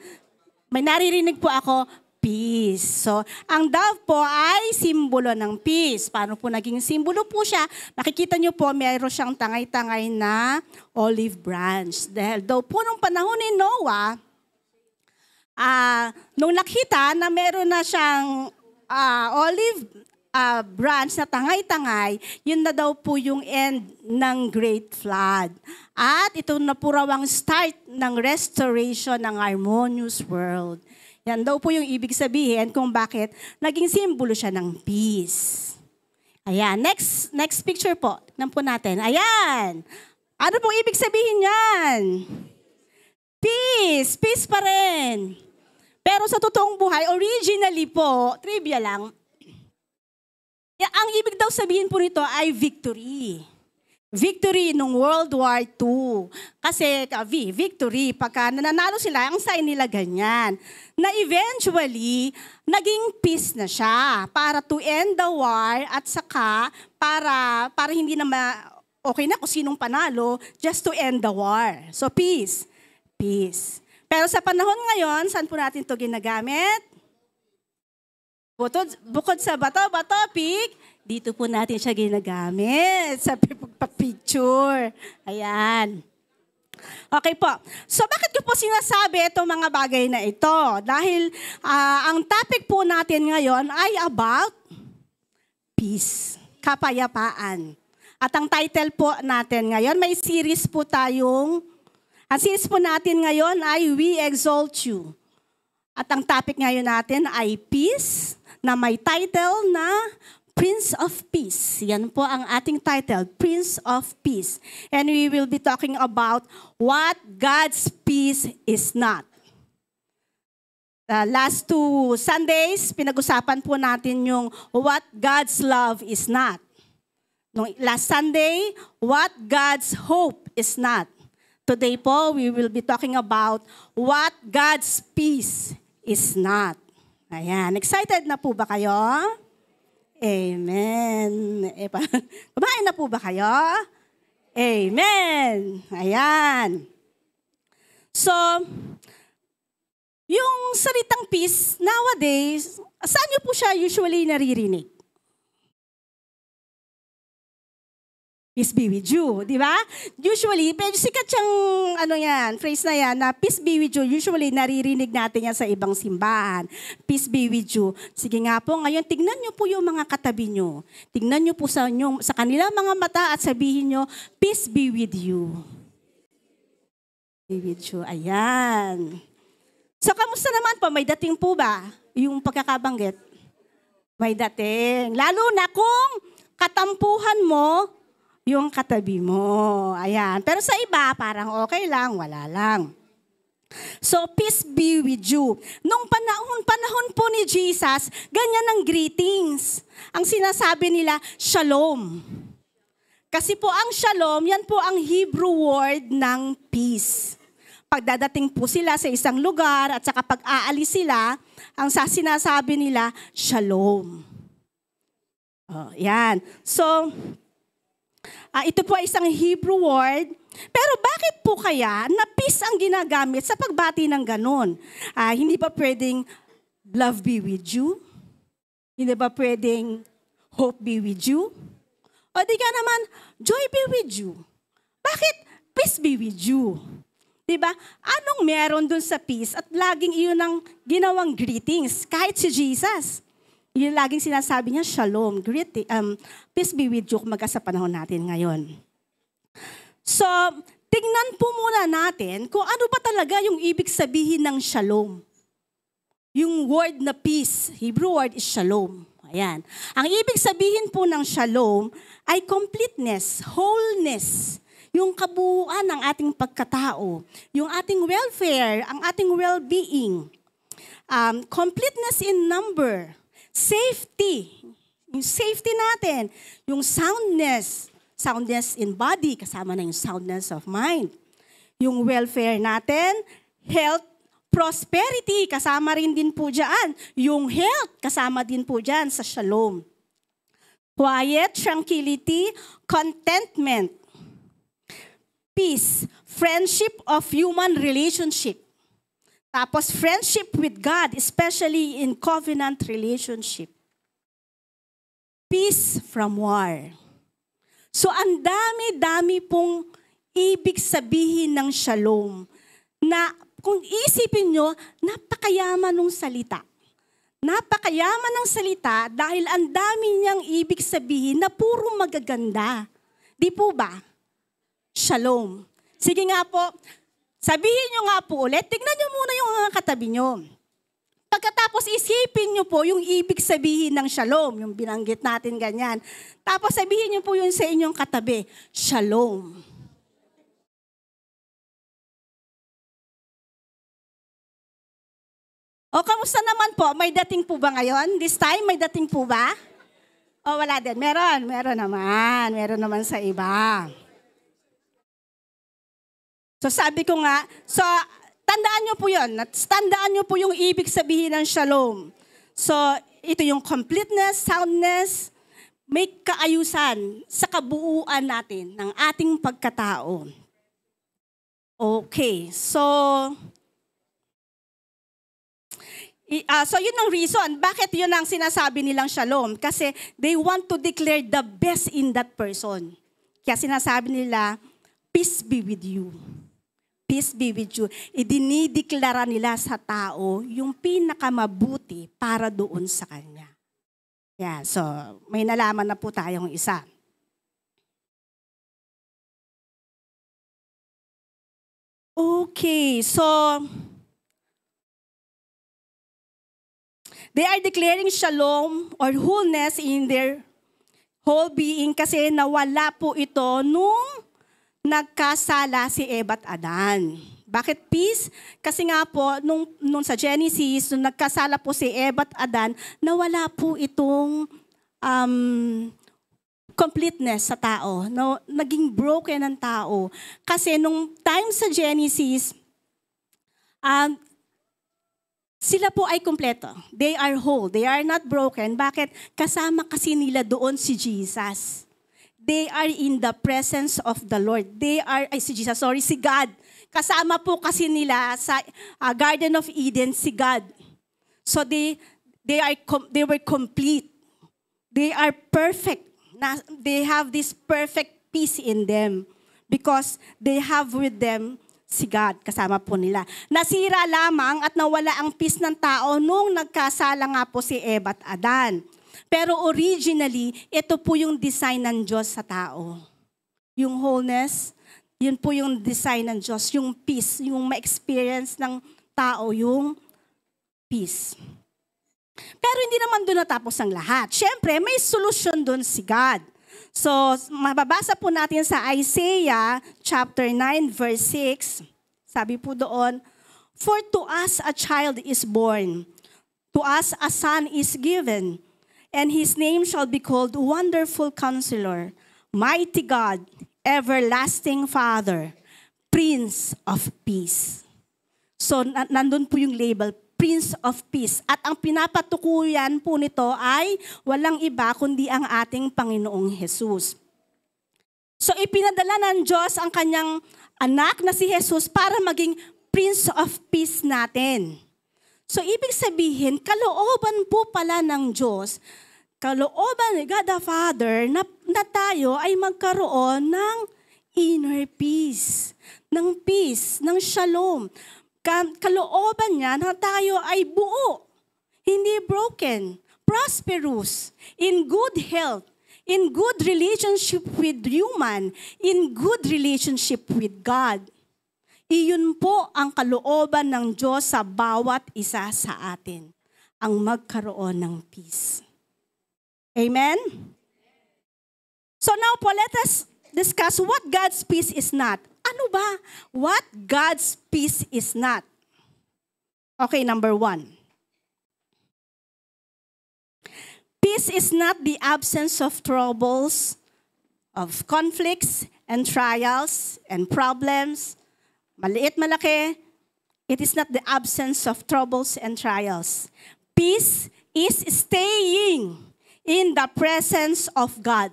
May naririnig po ako, peace. So, ang dove po ay simbolo ng peace. Paano po naging simbolo po siya? Makikita nyo po, mayroon siyang tangay-tangay na olive branch. Dahil daw po nung panahon ni Noah, nung nakita na meron na siyang olive branch na tangay-tangay, yun na daw po yung end ng Great Flood. At ito na po raw ang start ng restoration ng harmonious world. Yan daw po yung ibig sabihin kung bakit naging simbolo siya ng peace. Ayan, next picture po. Tignan po natin. Ayan. Ano pong ibig sabihin yan? Peace. Peace pa rin. Pero sa totoong buhay, originally po, trivia lang, ang ibig daw sabihin po nito ay victory. Victory nung World War II. Kasi, victory, pagka nananalo sila, ang sign nila ganyan. Na eventually, naging peace na siya para to end the war at saka para hindi na okay na kung sinong panalo, just to end the war. So, peace. Peace. Pero sa panahon ngayon, saan po natin ito ginagamit? Bukod sa bato, topic, dito po natin siya ginagamit sa picture. Ayan. Okay po. So bakit ko po sinasabi itong mga bagay na ito? Dahil ang topic po natin ngayon ay about peace, kapayapaan. At ang title po natin ngayon, may series po tayong, ang series po natin ngayon ay We Exalt You. At ang topic ngayon natin ay peace, na may title na Prince of Peace. Yan po ang ating title, Prince of Peace. And we will be talking about what God's peace is not. The last 2 Sundays, pinag-usapan po natin yung what God's love is not. No, last Sunday, what God's hope is not. Today po, we will be talking about what God's peace is not. Ayan, excited na po ba kayo? Amen. Kumain na po ba kayo? Amen. Ayan. So, yung salitang peace, nowadays, saan niyo po siya usually naririnig? Peace be with you, di ba? Usually, medyo sikat yung phrase na yan, na peace be with you. Usually, naririnig natin yan sa ibang simbahan. Peace be with you. Sige nga po, ngayon, tignan nyo po yung mga katabi nyo. Tignan nyo po sa kanila mga mata at sabihin nyo, peace be with you. Be with you. Ayan. So, kamusta naman po? May dating po ba yung pagkakabanggit? May dating. Lalo na kung katampuhan mo yung katabi mo. Ayan. Pero sa iba, parang okay lang, wala lang. So, peace be with you. Nung panahon po ni Jesus, ganyan ang greetings. Ang sinasabi nila, shalom. Kasi po ang shalom, yan po ang Hebrew word ng peace. Pagdadating po sila sa isang lugar at saka pag-aalis sila, ang sinasabi nila, shalom. Oh, yan. So, ito po ay isang Hebrew word. Pero bakit po kaya na peace ang ginagamit sa pagbati ng ganun? Hindi ba pwedeng love be with you? Hindi ba pwedeng hope be with you? O di ka naman, joy be with you. Bakit peace be with you? Diba? Anong meron dun sa peace? At laging iyon ang ginawang greetings. Kahit si Jesus. Yung laging sinasabi niya, shalom, peace be with you, kumaga sa panahon natin ngayon. So, tingnan po muna natin kung ano ba talaga yung ibig sabihin ng shalom. Yung word na peace, Hebrew word is shalom. Ayan. Ang ibig sabihin po ng shalom ay completeness, wholeness, yung kabuuan ng ating pagkatao, yung ating welfare, ang ating well-being, completeness in number, safety, yung safety natin, yung soundness in body, kasama na yung soundness of mind. Yung welfare natin, health, prosperity, kasama rin din po dyan. Yung health, kasama din po dyan sa shalom. Quiet, tranquility, contentment, peace, friendship of human relationship. Tapos friendship with God, especially in covenant relationship. Peace from war. So ang dami-dami pong ibig sabihin ng shalom na kung isipin nyo, napakayaman ng salita. Napakayaman ng salita dahil ang dami niyang ibig sabihin na puro magaganda. Di po ba? Shalom. Sige nga po, sabihin niyo nga po ulit, tignan niyo muna yung mga katabi niyo. Pagkatapos isipin niyo po yung ibig sabihin ng shalom, yung binanggit natin ganyan. Tapos sabihin niyo po yun sa inyong katabi, shalom. O, kamusta naman po? May dating po ba ngayon? This time, may dating po ba? O, wala din. Meron naman. Meron naman sa iba. So, sabi ko nga, tandaan nyo po yun. Tandaan nyo po yung ibig sabihin ng shalom. So, ito yung completeness, soundness, may kaayusan sa kabuuan natin ng ating pagkatao. Okay, so yun ang reason. Bakit yun ang sinasabi nilang shalom? Kasi they want to declare the best in that person. Kaya sinasabi nila, peace be with you. Peace be with you. Idinideklara nila sa tao yung pinakamabuti para doon sa kanya. Yeah, so may nalaman na po tayong isa. Okay, so they are declaring shalom or wholeness in their whole being kasi nawala po ito nung nagkasala si Eva at Adan. Bakit peace? Kasi nga po, nung sa Genesis, nung nagkasala po si Eva at Adan, nawala po itong completeness sa tao. No, naging broken ang tao. Kasi nung time sa Genesis, sila po ay kumpleto. They are whole. They are not broken. Bakit? Kasama kasi nila doon si Jesus. They are in the presence of the Lord. Si God. Kasama po kasi nila sa Garden of Eden si God. So they were complete. They are perfect. They have this perfect peace in them because they have with them si God, kasama po nila. Nasira lamang at nawala ang peace ng tao nung nagkasala nga po si Eva at Adan. Pero originally, ito po yung design ng Diyos sa tao. Yung wholeness, yun po yung design ng Diyos, yung peace, yung ma-experience ng tao, yung peace. Pero hindi naman doon natapos ang lahat. Siyempre, may solusyon doon si God. So, mababasa po natin sa Isaiah chapter 9 verse 6. Sabi po doon, "For to us a child is born, to us a son is given, and his name shall be called Wonderful Counselor, Mighty God, Everlasting Father, Prince of Peace." So, nandun po yung label, Prince of Peace. At ang pinapatukuyan po nito ay walang iba kundi ang ating Panginoong Jesus. So ipinadala ng Diyos ang kanyang anak na si Jesus para maging Prince of Peace natin. So ibig sabihin, kalooban po pala ng Diyos, kalooban ni God the Father na tayo ay magkaroon ng inner peace, ng shalom. Kalooban niya na tayo ay buo, hindi broken, prosperous, in good health, in good relationship with human, in good relationship with God. Iyon po ang kalooban ng Diyos sa bawat isa sa atin, ang magkaroon ng peace. Amen? So now po, let us discuss what God's peace is not. Ano ba? What God's peace is not? Okay, number 1. Peace is not the absence of troubles, of conflicts and trials and problems. Maliit, malaki. It is not the absence of troubles and trials. Peace is staying in the presence of God.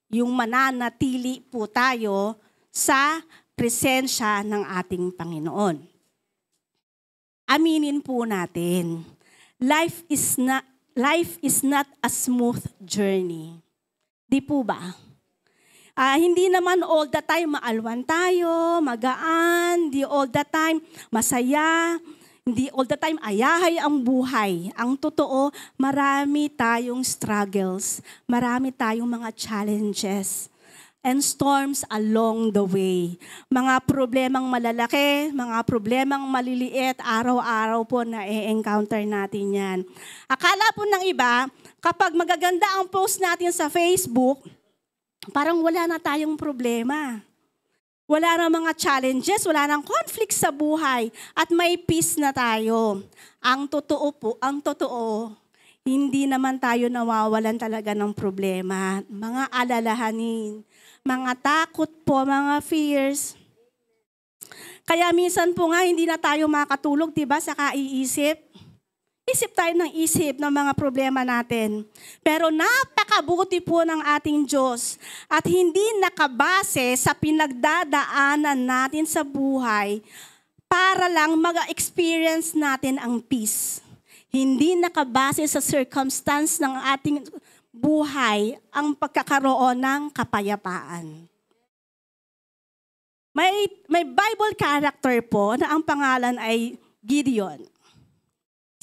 Yung mananatili po tayo sa presensya ng ating Panginoon. Aminin po natin, life is not a smooth journey. Di po ba? Hindi naman all the time maalwan tayo, magaan, di all the time masaya. Hindi all the time ayahay ang buhay. Ang totoo, marami tayong struggles. Marami tayong mga challenges and storms along the way. Mga problemang malalaki, mga problemang maliliit, araw-araw po na i-encounter natin yan. Akala po ng iba, kapag magaganda ang post natin sa Facebook, parang wala na tayong problema. Wala na mga challenges, wala nang conflict sa buhay, at may peace na tayo. Ang totoo, hindi naman tayo nawawalan talaga ng problema. Mga alalahanin, mga takot po, mga fears. Kaya minsan po nga, hindi na tayo makatulog, diba, sa kaiisip. Isip tayo ng isip ng mga problema natin. Pero napakabuti po ng ating Diyos at hindi nakabase sa pinagdadaanan natin sa buhay para lang mag-experience natin ang peace. Hindi nakabase sa circumstance ng ating buhay ang pagkakaroon ng kapayapaan. May Bible character po na ang pangalan ay Gideon.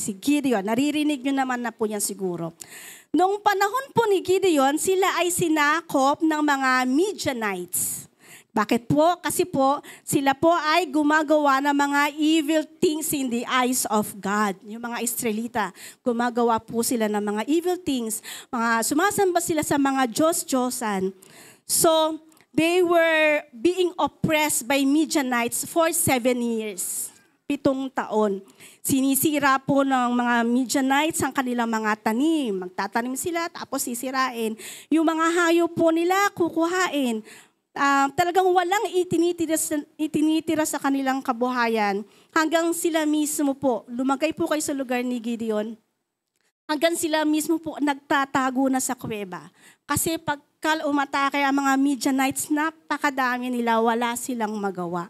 Si Gideon, naririnig nyo naman na po yan siguro. Noong panahon po ni Gideon, sila ay sinakop ng mga Midianites. Bakit po? Kasi po, sila po ay gumagawa ng mga evil things in the eyes of God. Yung mga Israelita, gumagawa po sila ng mga evil things. Sumasamba sila sa mga Diyos-Diyosan. So, they were being oppressed by Midianites for 7 years. 7 taon. Sinisira po ng mga Midianites ang kanilang mga tanim. Magtatanim sila, tapos sisirain. Yung mga hayop po nila, kukuhain. Talagang walang itinitira sa kanilang kabuhayan hanggang sila mismo po, lumagay po kayo sa lugar ni Gideon, hanggang sila mismo po nagtatago na sa kuweba. Kasi pagka umatake ang mga Midianites, napakadami nila, wala silang magawa.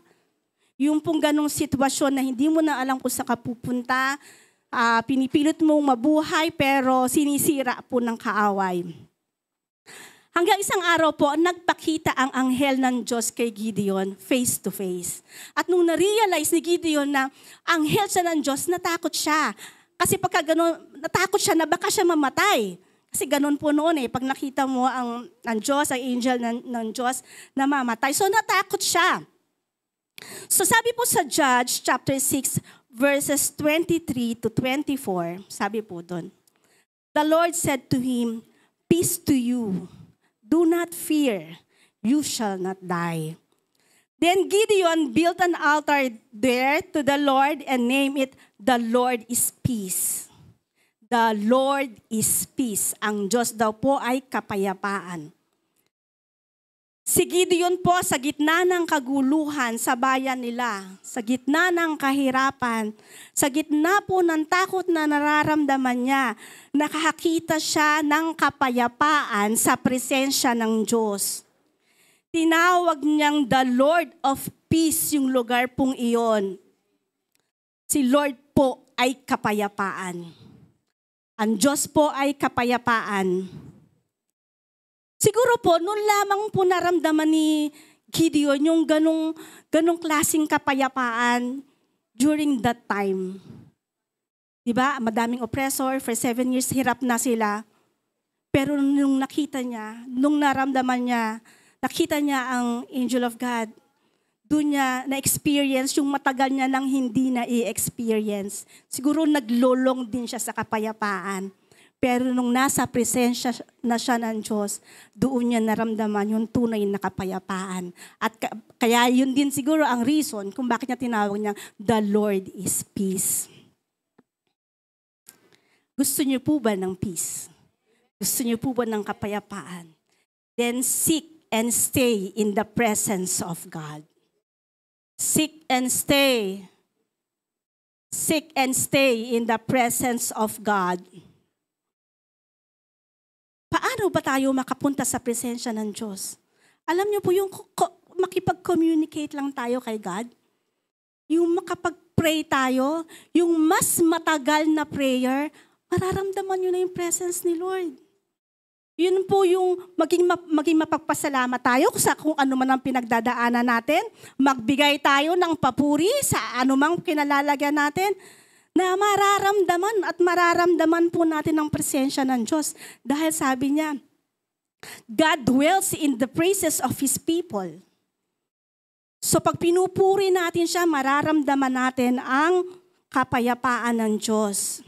Yung pong ganong sitwasyon na hindi mo na alam kung saan ka pupunta, pinipilit mong mabuhay pero sinisira po ng kaaway. Hanggang isang araw po, nagpakita ang anghel ng Diyos kay Gideon face to face. At nung na-realize ni Gideon na anghel siya ng Diyos, natakot siya. Kasi pagka ganun, natakot siya na baka siya mamatay. Kasi ganun po noon pag nakita mo ang Diyos, ang angel ng Diyos, na mamatay. So natakot siya. So sabi po sa Judge chapter 6, verses 23 to 24, sabi po doon, the Lord said to him, "Peace to you. Do not fear, you shall not die." Then Gideon built an altar there to the Lord and named it, "The Lord is Peace." The Lord is Peace. Ang Diyos daw po ay kapayapaan. Si Gideon po sa gitna ng kaguluhan sa bayan nila, sa gitna ng kahirapan, sa gitna po ng takot na nararamdaman niya, nakakita siya ng kapayapaan sa presensya ng Diyos. Tinawag niyang the Lord of Peace yung lugar pong iyon. Si Lord po ay kapayapaan. Ang Diyos po ay kapayapaan. Siguro po, noon lamang po naramdaman ni Gideon yung ganong klaseng kapayapaan during that time. Diba? Madaming oppressor, for 7 years hirap na sila. Pero nung nakita niya, nung naramdaman niya, nakita niya ang angel of God, doon niya na-experience yung matagal niya nang hindi na i-experience. Siguro naglolong din siya sa kapayapaan. Pero nung nasa presensya na siya ng Diyos, doon niya naramdaman yung tunay na kapayapaan. At kaya yun din siguro ang reason kung bakit niya tinawag niya, the Lord is Peace. Gusto niyo po ba ng peace? Gusto niyo po ba ng kapayapaan? Then seek and stay in the presence of God. Seek and stay. Seek and stay in the presence of God. Paano ba tayo makapunta sa presensya ng Diyos? Alam niyo po yung makipag-communicate lang tayo kay God. Yung makapag-pray tayo, yung mas matagal na prayer, mararamdaman niyo na yung presence ni Lord. Yun po yung maging mapagpasalamat tayo sa kung ano man ang pinagdadaanan natin. Magbigay tayo ng papuri sa anumang kinalalagyan natin. na mararamdaman po natin ang presensya ng Diyos. Dahil sabi niya, God dwells in the praises of His people. So pag pinupuri natin siya, mararamdaman natin ang kapayapaan ng Diyos.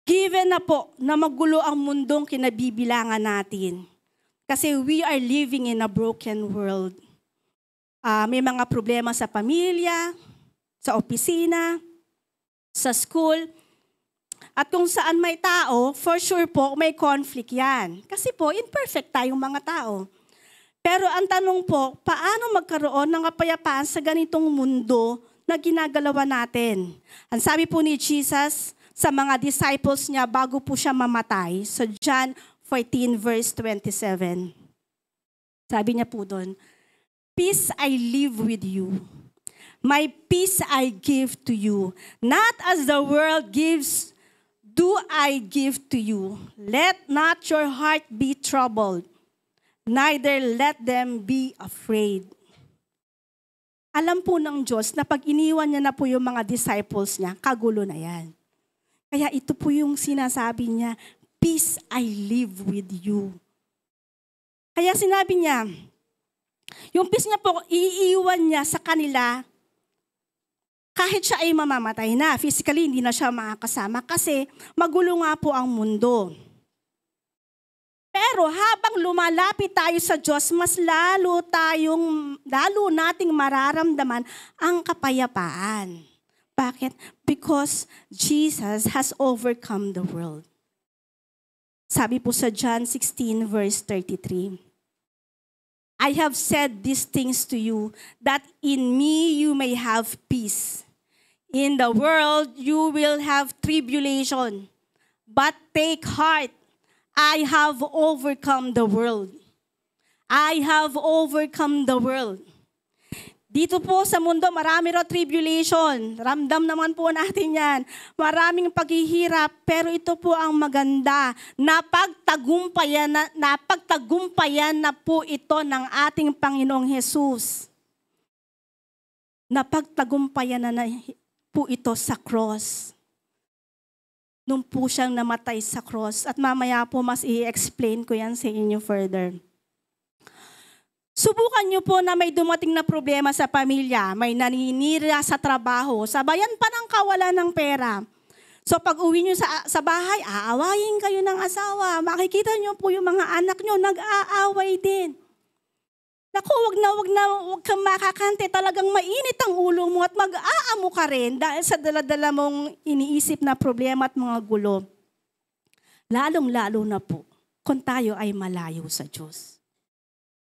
Given na po na magulo ang mundong kinabibilangan natin. Kasi we are living in a broken world. May mga problema sa pamilya, sa opisina, sa school. At kung saan may tao, for sure po may conflict yan. Kasi po, imperfect tayong mga tao. Pero ang tanong po, paano magkaroon ng kapayapaan sa ganitong mundo na ginagalawan natin? Ang sabi po ni Jesus sa mga disciples niya bago po siya mamatay, sa John 14 verse 27. Sabi niya po doon, "Peace I leave with you. My peace I give to you. Not as the world gives, do I give to you. Let not your heart be troubled, neither let them be afraid." Alam po ng Diyos na pag iniwan niya na po yung mga disciples niya, kagulo na yan. Kaya ito po yung sinasabi niya, "Peace I live with you." Kaya sinabi niya, yung peace niya po, iiwan niya sa kanila kahit siya ay mamamatay na. Physically, hindi na siya makakasama kasi magulo nga po ang mundo. Pero habang lumalapit tayo sa Diyos, mas lalo nating mararamdaman ang kapayapaan. Bakit? Because Jesus has overcome the world. Sabi po sa John 16 verse 33, "I have said these things to you, that in me you may have peace. In the world you will have tribulation, but take heart, I have overcome the world." I have overcome the world. Dito po sa mundo, marami raw tribulation. Ramdam naman po natin yan. Maraming paghihirap, pero ito po ang maganda. Napagtagumpayan na po ito ng ating Panginoong Jesus. Napagtagumpayan na po ito sa cross. Nung po siyang namatay sa cross. At mamaya po mas i-explain ko yan sa inyo further. Subukan niyo po na may dumating na problema sa pamilya, may naninira sa trabaho, sabayan pa ng kawalan ng pera. So pag uwi niyo sa bahay, aawayin kayo ng asawa. Makikita niyo po yung mga anak niyo, nag-aaway din. Naku, wag kang makakante. Talagang mainit ang ulo mo at mag-aamo ka rin dahil sa dala-dala mong iniisip na problema at mga gulo. Lalong-lalo na po kung tayo ay malayo sa Diyos.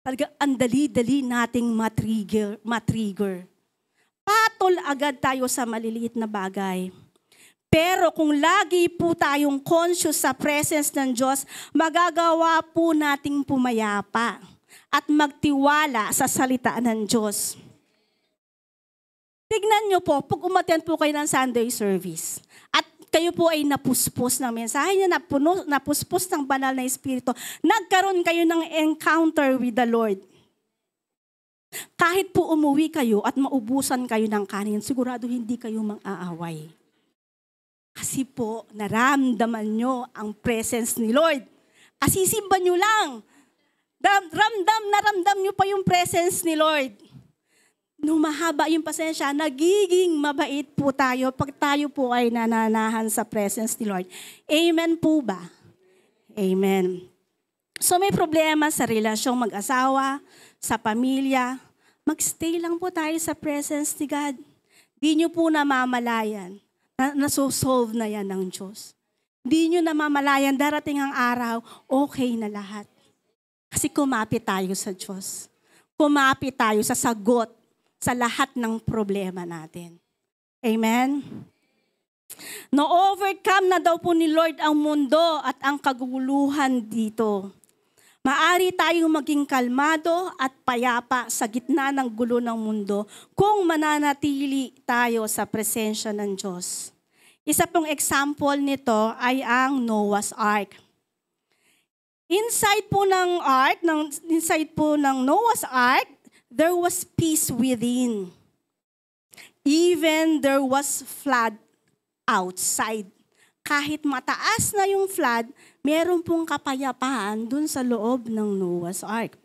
Talagang ang dali-dali nating matrigger. Patol agad tayo sa maliliit na bagay. Pero kung lagi po tayong conscious sa presence ng Diyos, magagawa po nating pumayapa at magtiwala sa salita ng Diyos. Tignan nyo po, pag umattend po kayo ng Sunday service, at kayo po ay napuspos ng mensahe niya, napuspos ng banal na Espiritu, nagkaroon kayo ng encounter with the Lord. Kahit po umuwi kayo at maubusan kayo ng kanin, sigurado hindi kayo mang-aaway. Kasi po, naramdaman nyo ang presence ni Lord. Kasisimba nyo lang. Ramdam nyo pa yung presence ni Lord. Nung mahaba yung pasensya, nagiging mabait po tayo pag tayo po ay nananahan sa presence ni Lord. Amen po ba? Amen. So may problema sa relasyong mag-asawa, sa pamilya, magstay lang po tayo sa presence ni God. Di nyo po namamalayan. Nasosolve na yan ng Diyos. Di nyo namamalayan, darating ang araw, okay na lahat. Kasi kumapit tayo sa Diyos. Kumapit tayo sa sagot sa lahat ng problema natin. Amen? No-overcome na daw po ni Lord ang mundo at ang kaguluhan dito. Maari tayong maging kalmado at payapa sa gitna ng gulo ng mundo kung mananatili tayo sa presensya ng Diyos. Isa pong example nito ay ang Noah's Ark. Inside po ng Noah's Ark, there was peace within. Even there was flood outside. Kahit mataas na yung flood, meron pong kapayapaan dun sa loob ng Noah's Ark.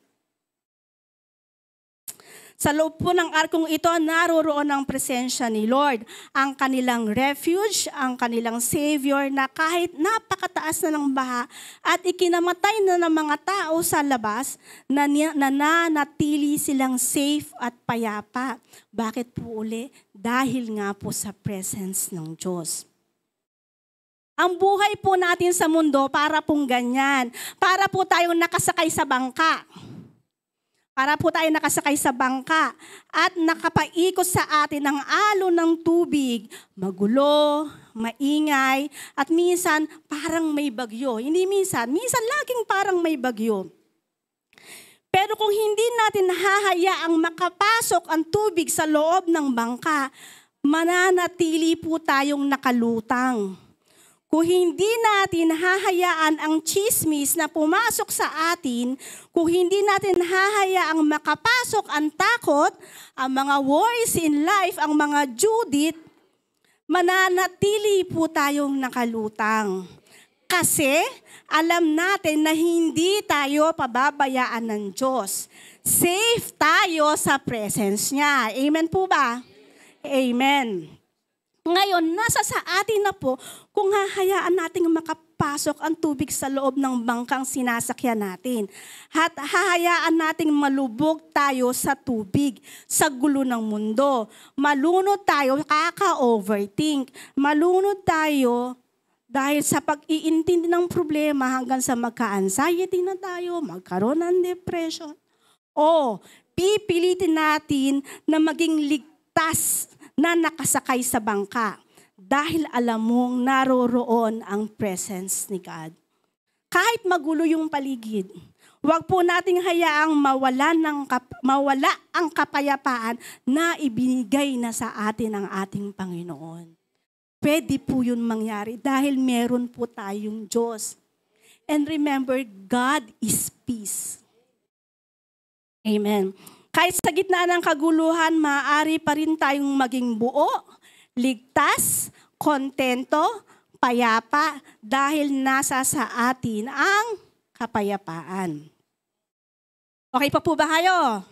Sa loob po ng arkong ito, naroroon ang presensya ni Lord, ang kanilang refuge, ang kanilang Savior na kahit napakataas na ng baha at ikinamatay na ng mga tao sa labas, nananatili silang safe at payapa. Bakit po uli? Dahil nga po sa presence ng Diyos. Ang buhay po natin sa mundo, para pong ganyan. Para po tayong nakasakay sa bangka. Para po tayo nakasakay sa bangka at nakapaikot sa atin ang alon ng tubig. Magulo, maingay, at minsan parang may bagyo. Hindi minsan laging parang may bagyo. Pero kung hindi natin hahayaang makapasok ang tubig sa loob ng bangka, mananatili po tayong nakalutang. Kung hindi natin hahayaan ang chismis na pumasok sa atin, kung hindi natin hahayaang makapasok ang takot, ang mga worries in life, ang mga Judith, mananatili po tayong nakalutang. Kasi alam natin na hindi tayo pababayaan ng Diyos. Safe tayo sa presence niya. Amen po ba? Amen. Ngayon, nasa sa atin na po kung hahayaan natin makapasok ang tubig sa loob ng bangkang sinasakyan natin. At hahayaan nating malubog tayo sa tubig, sa gulo ng mundo. Malunod tayo, kaka-overthink. Malunod tayo dahil sa pag-iintindi ng problema hanggang sa magka-anxiety na tayo, magkaroon ng depression. O pipilitin natin na maging ligtas na nakasakay sa bangka dahil alam mong naroroon ang presence ni God. Kahit magulo yung paligid, huwag po nating hayaang mawala ang kapayapaan na ibinigay na sa atin ng ating Panginoon. Pwede po yun mangyari dahil meron po tayong Diyos. And remember, God is peace. Amen. Kahit sa gitna ng kaguluhan, maaari pa rin tayong maging buo, ligtas, kontento, payapa, dahil nasa sa atin ang kapayapaan. Okay pa po ba kayo?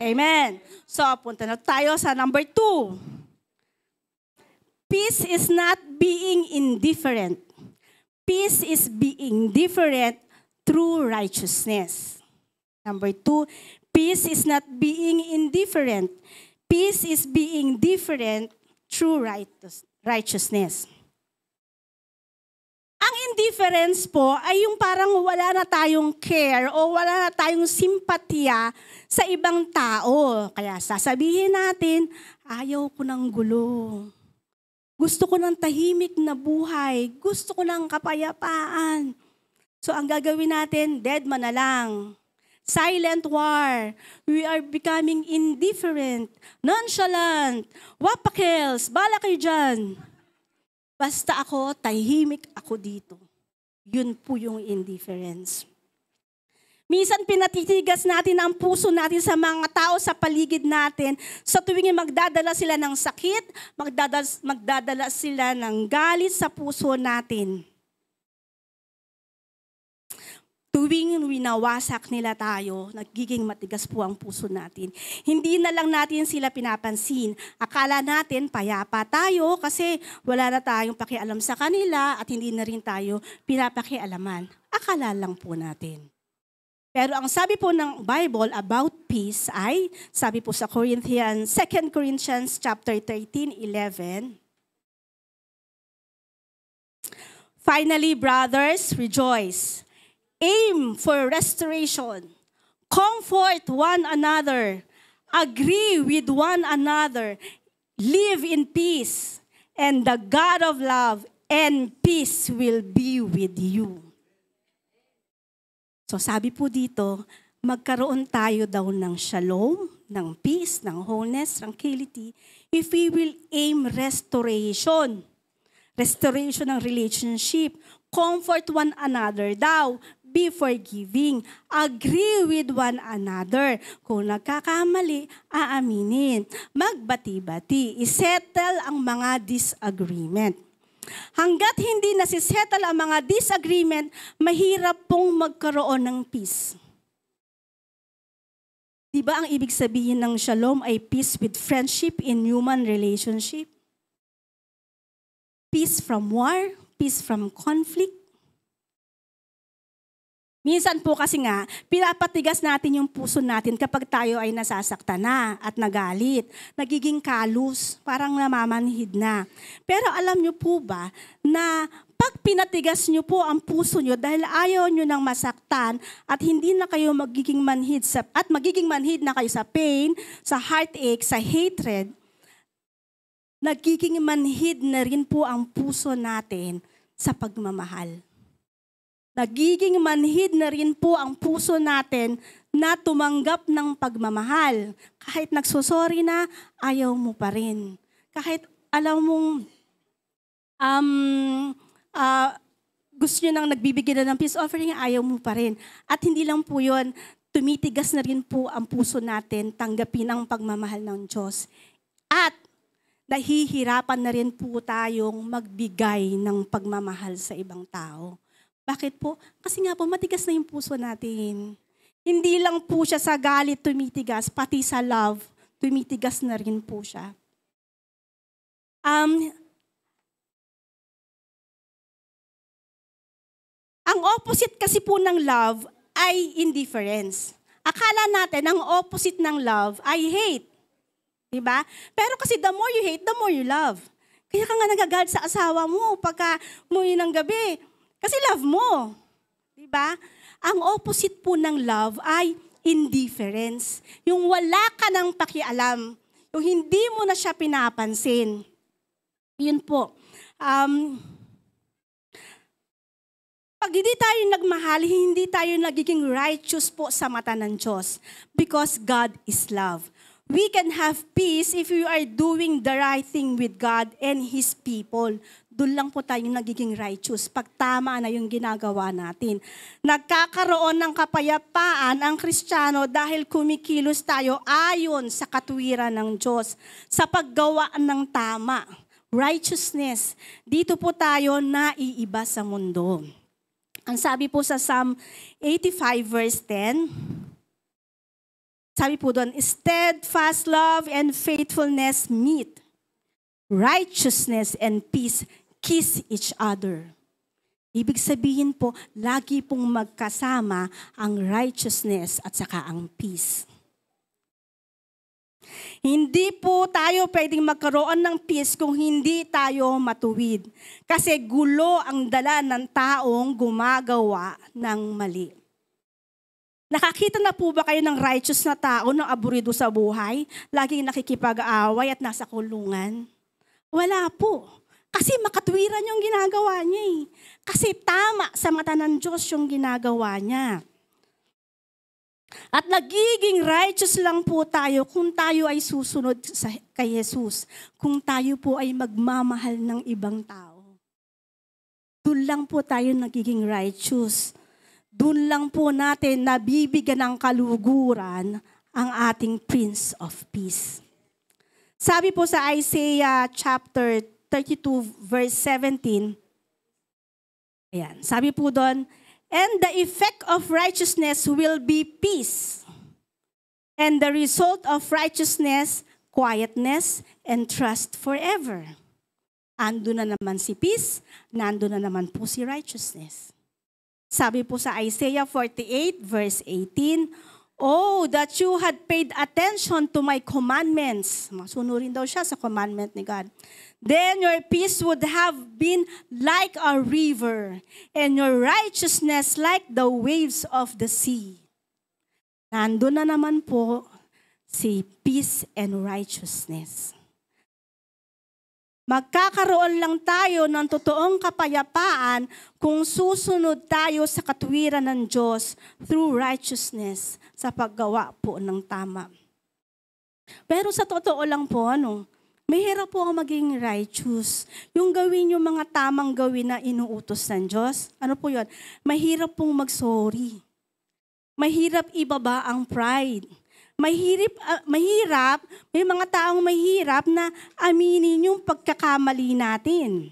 Amen. So, punta na tayo sa number 2. Peace is not being indifferent. Peace is being different through righteousness. Number 2, peace is not being indifferent. Peace is being different through righteousness. Ang indifference po ay yung parang wala na tayong care o wala na tayong simpatya sa ibang tao. Kaya sasabihin natin, ayaw ko ng gulo. Gusto ko ng tahimik na buhay. Gusto ko ng kapayapaan. So ang gagawin natin, dead man na lang. Silent war. We are becoming indifferent, nonchalant, wapakels, bala kayo dyan. Basta ako, tahimik ako dito. Yun po yung indifference. Minsan pinatitigas natin ang puso natin sa mga tao sa paligid natin sa tuwing magdadala sila ng sakit, magdadala sila ng galit sa puso natin. Tuwing winawasak nila tayo, nagiging matigas po ang puso natin. Hindi na lang natin sila pinapansin. Akala natin payapa tayo kasi wala na tayong pakialam sa kanila at hindi na rin tayo pinapakialaman. Akala lang po natin. Pero ang sabi po ng Bible about peace ay, sabi po sa 2 Corinthians chapter 13:11. Finally, brothers, rejoice. Aim for restoration. Comfort one another. Agree with one another. Live in peace. And the God of love and peace will be with you. So sabi po dito, magkaroon tayo daw ng shalom, ng peace, ng wholeness, tranquility, if we will aim restoration. Restoration ng relationship. Comfort one another daw. be forgiving, agree with one another. Kung nagkakamali, aaminin. Magbati-bati, isettle ang mga disagreement. Hanggat hindi nasisettle ang mga disagreement, mahirap pong magkaroon ng peace. Diba ang ibig sabihin ng shalom ay peace with friendship in human relationship? Peace from war, peace from conflict. Minsan po kasi nga, pinapatigas natin yung puso natin kapag tayo ay nasasaktan na at nagalit. Nagiging kalus, parang namamanhid na. Pero alam nyo po ba na pag pinatigas nyo po ang puso nyo dahil ayaw nyo nang masaktan at hindi na kayo magiging manhid magiging manhid na kayo sa pain, sa heartache, sa hatred, nagiging manhid na rin po ang puso natin sa pagmamahal. Nagiging manhid na rin po ang puso natin na tumanggap ng pagmamahal. Kahit nagsusorry na, ayaw mo pa rin. Kahit alam mong gusto nyo nang nagbibigay na ng peace offering, ayaw mo pa rin. At hindi lang po yun, tumitigas na rin po ang puso natin tanggapin ang pagmamahal ng Diyos. At nahihirapan na rin po tayong magbigay ng pagmamahal sa ibang tao. Bakit po? Kasi nga po, matigas na yung puso natin. Hindi lang po siya sa galit tumitigas, pati sa love, tumitigas na rin po siya. Ang opposite kasi po ng love ay indifference. Akala natin, ang opposite ng love ay hate. Diba? Pero kasi the more you hate, the more you love. Kaya ka nga nagagalit sa asawa mo pagka umuwi ng gabi. Kasi love mo. Diba? Ang opposite po ng love ay indifference. Yung wala ka ng pakialam. Yung hindi mo na siya pinapansin. Yun po. Pag hindi tayo nagmahal, hindi tayo nagiging righteous po sa mata ng Diyos. Because God is love. We can have peace if we are doing the right thing with God and His people. Doon lang po tayo nagiging righteous pag tama na yung ginagawa natin. Nagkakaroon ng kapayapaan ang Kristiyano dahil kumikilos tayo ayon sa katuwiran ng Diyos sa paggawa ng tama. Righteousness. Dito po tayo naiiba sa mundo. Ang sabi po sa Psalm 85 verse 10, sabi po doon, steadfast love and faithfulness meet. Righteousness and peace kiss each other. Ibig sabihin po, lagi pong magkasama ang righteousness at saka ang peace. Hindi po tayo pwedeng magkaroon ng peace kung hindi tayo matuwid. Kasi gulo ang dala ng taong gumagawa ng mali. Nakakita na po ba kayo ng righteous na tao na aburido sa buhay? Laging nakikipag-aaway at nasa kulungan? Wala po. Kasi makatwiran yung ginagawa niya eh. Kasi tama sa mata ng Diyos yung ginagawa niya. At nagiging righteous lang po tayo kung tayo ay susunod kay Jesus. Kung tayo po ay magmamahal ng ibang tao. Doon lang po tayo nagiging righteous. Doon lang po natin nabibigyan ng kaluguran ang ating Prince of Peace. Sabi po sa Isaiah chapter 32 verse 17, ayan, sabi po doon, and the effect of righteousness will be peace. And the result of righteousness, quietness, and trust forever. Ando na naman si peace, nando na naman po si righteousness. Sabi po sa Isaiah 48 verse 18, oh, that you had paid attention to my commandments. Masunurin daw siya sa commandment ni God. Then your peace would have been like a river, and your righteousness like the waves of the sea. Nandun na naman po si peace and righteousness. Magkakaroon lang tayo ng totoong kapayapaan kung susunod tayo sa katwiran ng Diyos through righteousness sa paggawa po ng tama. Pero sa totoo lang po, Mahirap po maging righteous. Yung gawin yung mga tamang gawin na inuutos ng Diyos. Ano po yun? Mahirap pong mag-sorry. Mahirap ibaba ang pride. Mahirap, may mga taong mahirap na aminin yung pagkakamali natin.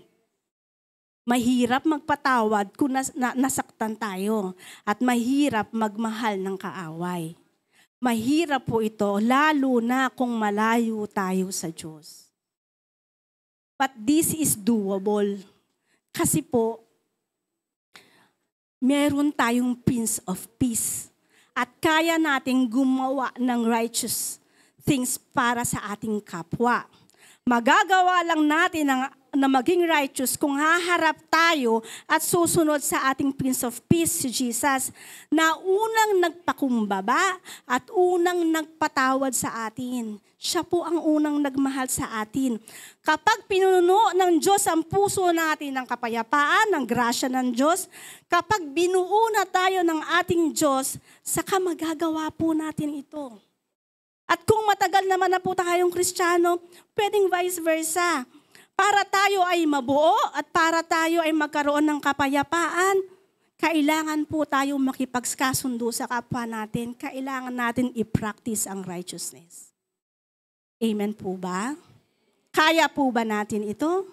Mahirap magpatawad kung nasaktan tayo. At mahirap magmahal ng kaaway. Mahirap po ito, lalo na kung malayo tayo sa Diyos. But this is doable. Kasi po, meron tayong Prince of Peace. At kaya nating gumawa ng righteous things para sa ating kapwa. Magagawa lang natin na maging righteous kung haharap tayo at susunod sa ating Prince of Peace, si Jesus, na unang nagpakumbaba at unang nagpatawad sa atin. Siya po ang unang nagmahal sa atin. Kapag pinuno ng Diyos ang puso natin ng kapayapaan, ng grasya ng Diyos, kapag binuo na tayo ng ating Diyos, saka magagawa po natin ito. At kung matagal naman na po tayong Kristiyano, pwedeng vice versa. Para tayo ay mabuo at para tayo ay magkaroon ng kapayapaan, kailangan po tayo makipagkasundo sa kapwa natin. Kailangan natin i-practice ang righteousness. Amen po ba? Kaya po ba natin ito?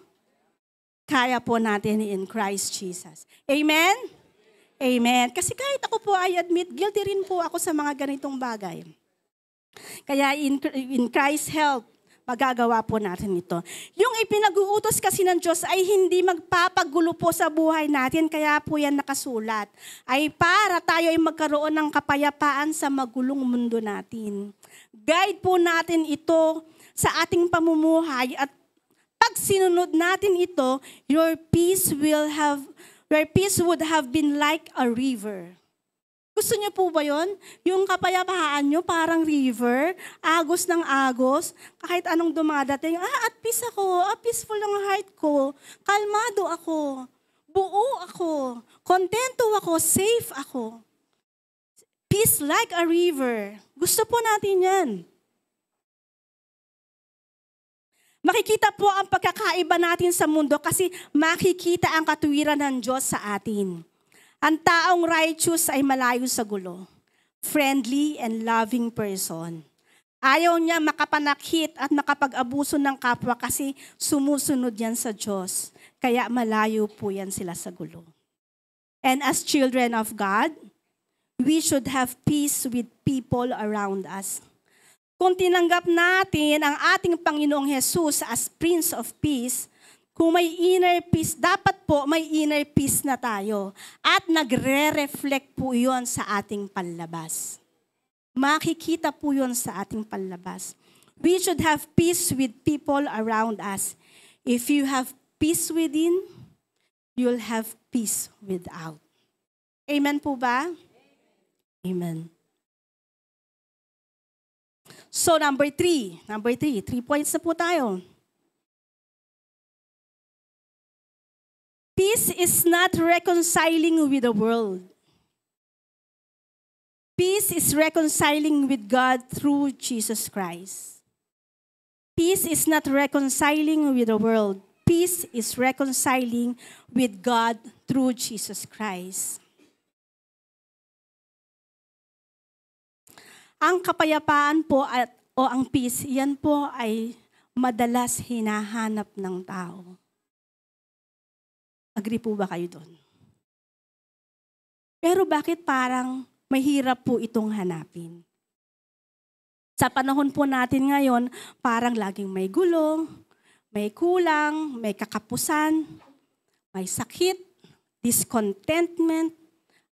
Kaya po natin in Christ Jesus. Amen? Amen. Kasi kahit ako po ay admit, guilty rin po ako sa mga ganitong bagay. Kaya in Christ's help, magagawa po natin ito. Yung ipinag-uutos kasi ng Diyos ay hindi magpapagulo po sa buhay natin, kaya po yan nakasulat. Ay para tayo ay magkaroon ng kapayapaan sa magulong mundo natin. Guide po natin ito sa ating pamumuhay at pag sinunod natin ito, your peace would have been like a river. Gusto niyo po ba yun? Yung kapayapaan niyo parang river, agos ng agos, kahit anong dumadating, at peace ako, peaceful ang heart ko, kalmado ako, buo ako, kontento ako, safe ako. Peace like a river. Gusto po natin yan. Makikita po ang pagkakaiba natin sa mundo kasi makikita ang katuwiran ng Diyos sa atin. Ang taong righteous ay malayo sa gulo. Friendly and loving person. Ayaw niya makapanakit at makapag-abuso ng kapwa kasi sumusunod yan sa Diyos. Kaya malayo po yan sila sa gulo. And as children of God, we should have peace with people around us. Kung tinanggap natin ang ating Panginoong Jesus as Prince of Peace, kung may inner peace, dapat po may inner peace na tayo. At nagre-reflect po yun sa ating panlabas. Makikita po yun sa ating panlabas. We should have peace with people around us. If you have peace within, you'll have peace without. Amen po ba? Amen. So number 3, 3 points na po tayo. Peace is not reconciling with the world. Peace is reconciling with God through Jesus Christ. Peace is not reconciling with the world. Peace is reconciling with God through Jesus Christ. Ang kapayapaan po o ang peace, yan po ay madalas hinahanap ng tao. Agree po ba kayo doon? Pero bakit parang mahirap po itong hanapin? Sa panahon po natin ngayon, parang laging may gulo, may kulang, may kakapusan, may sakit, discontentment,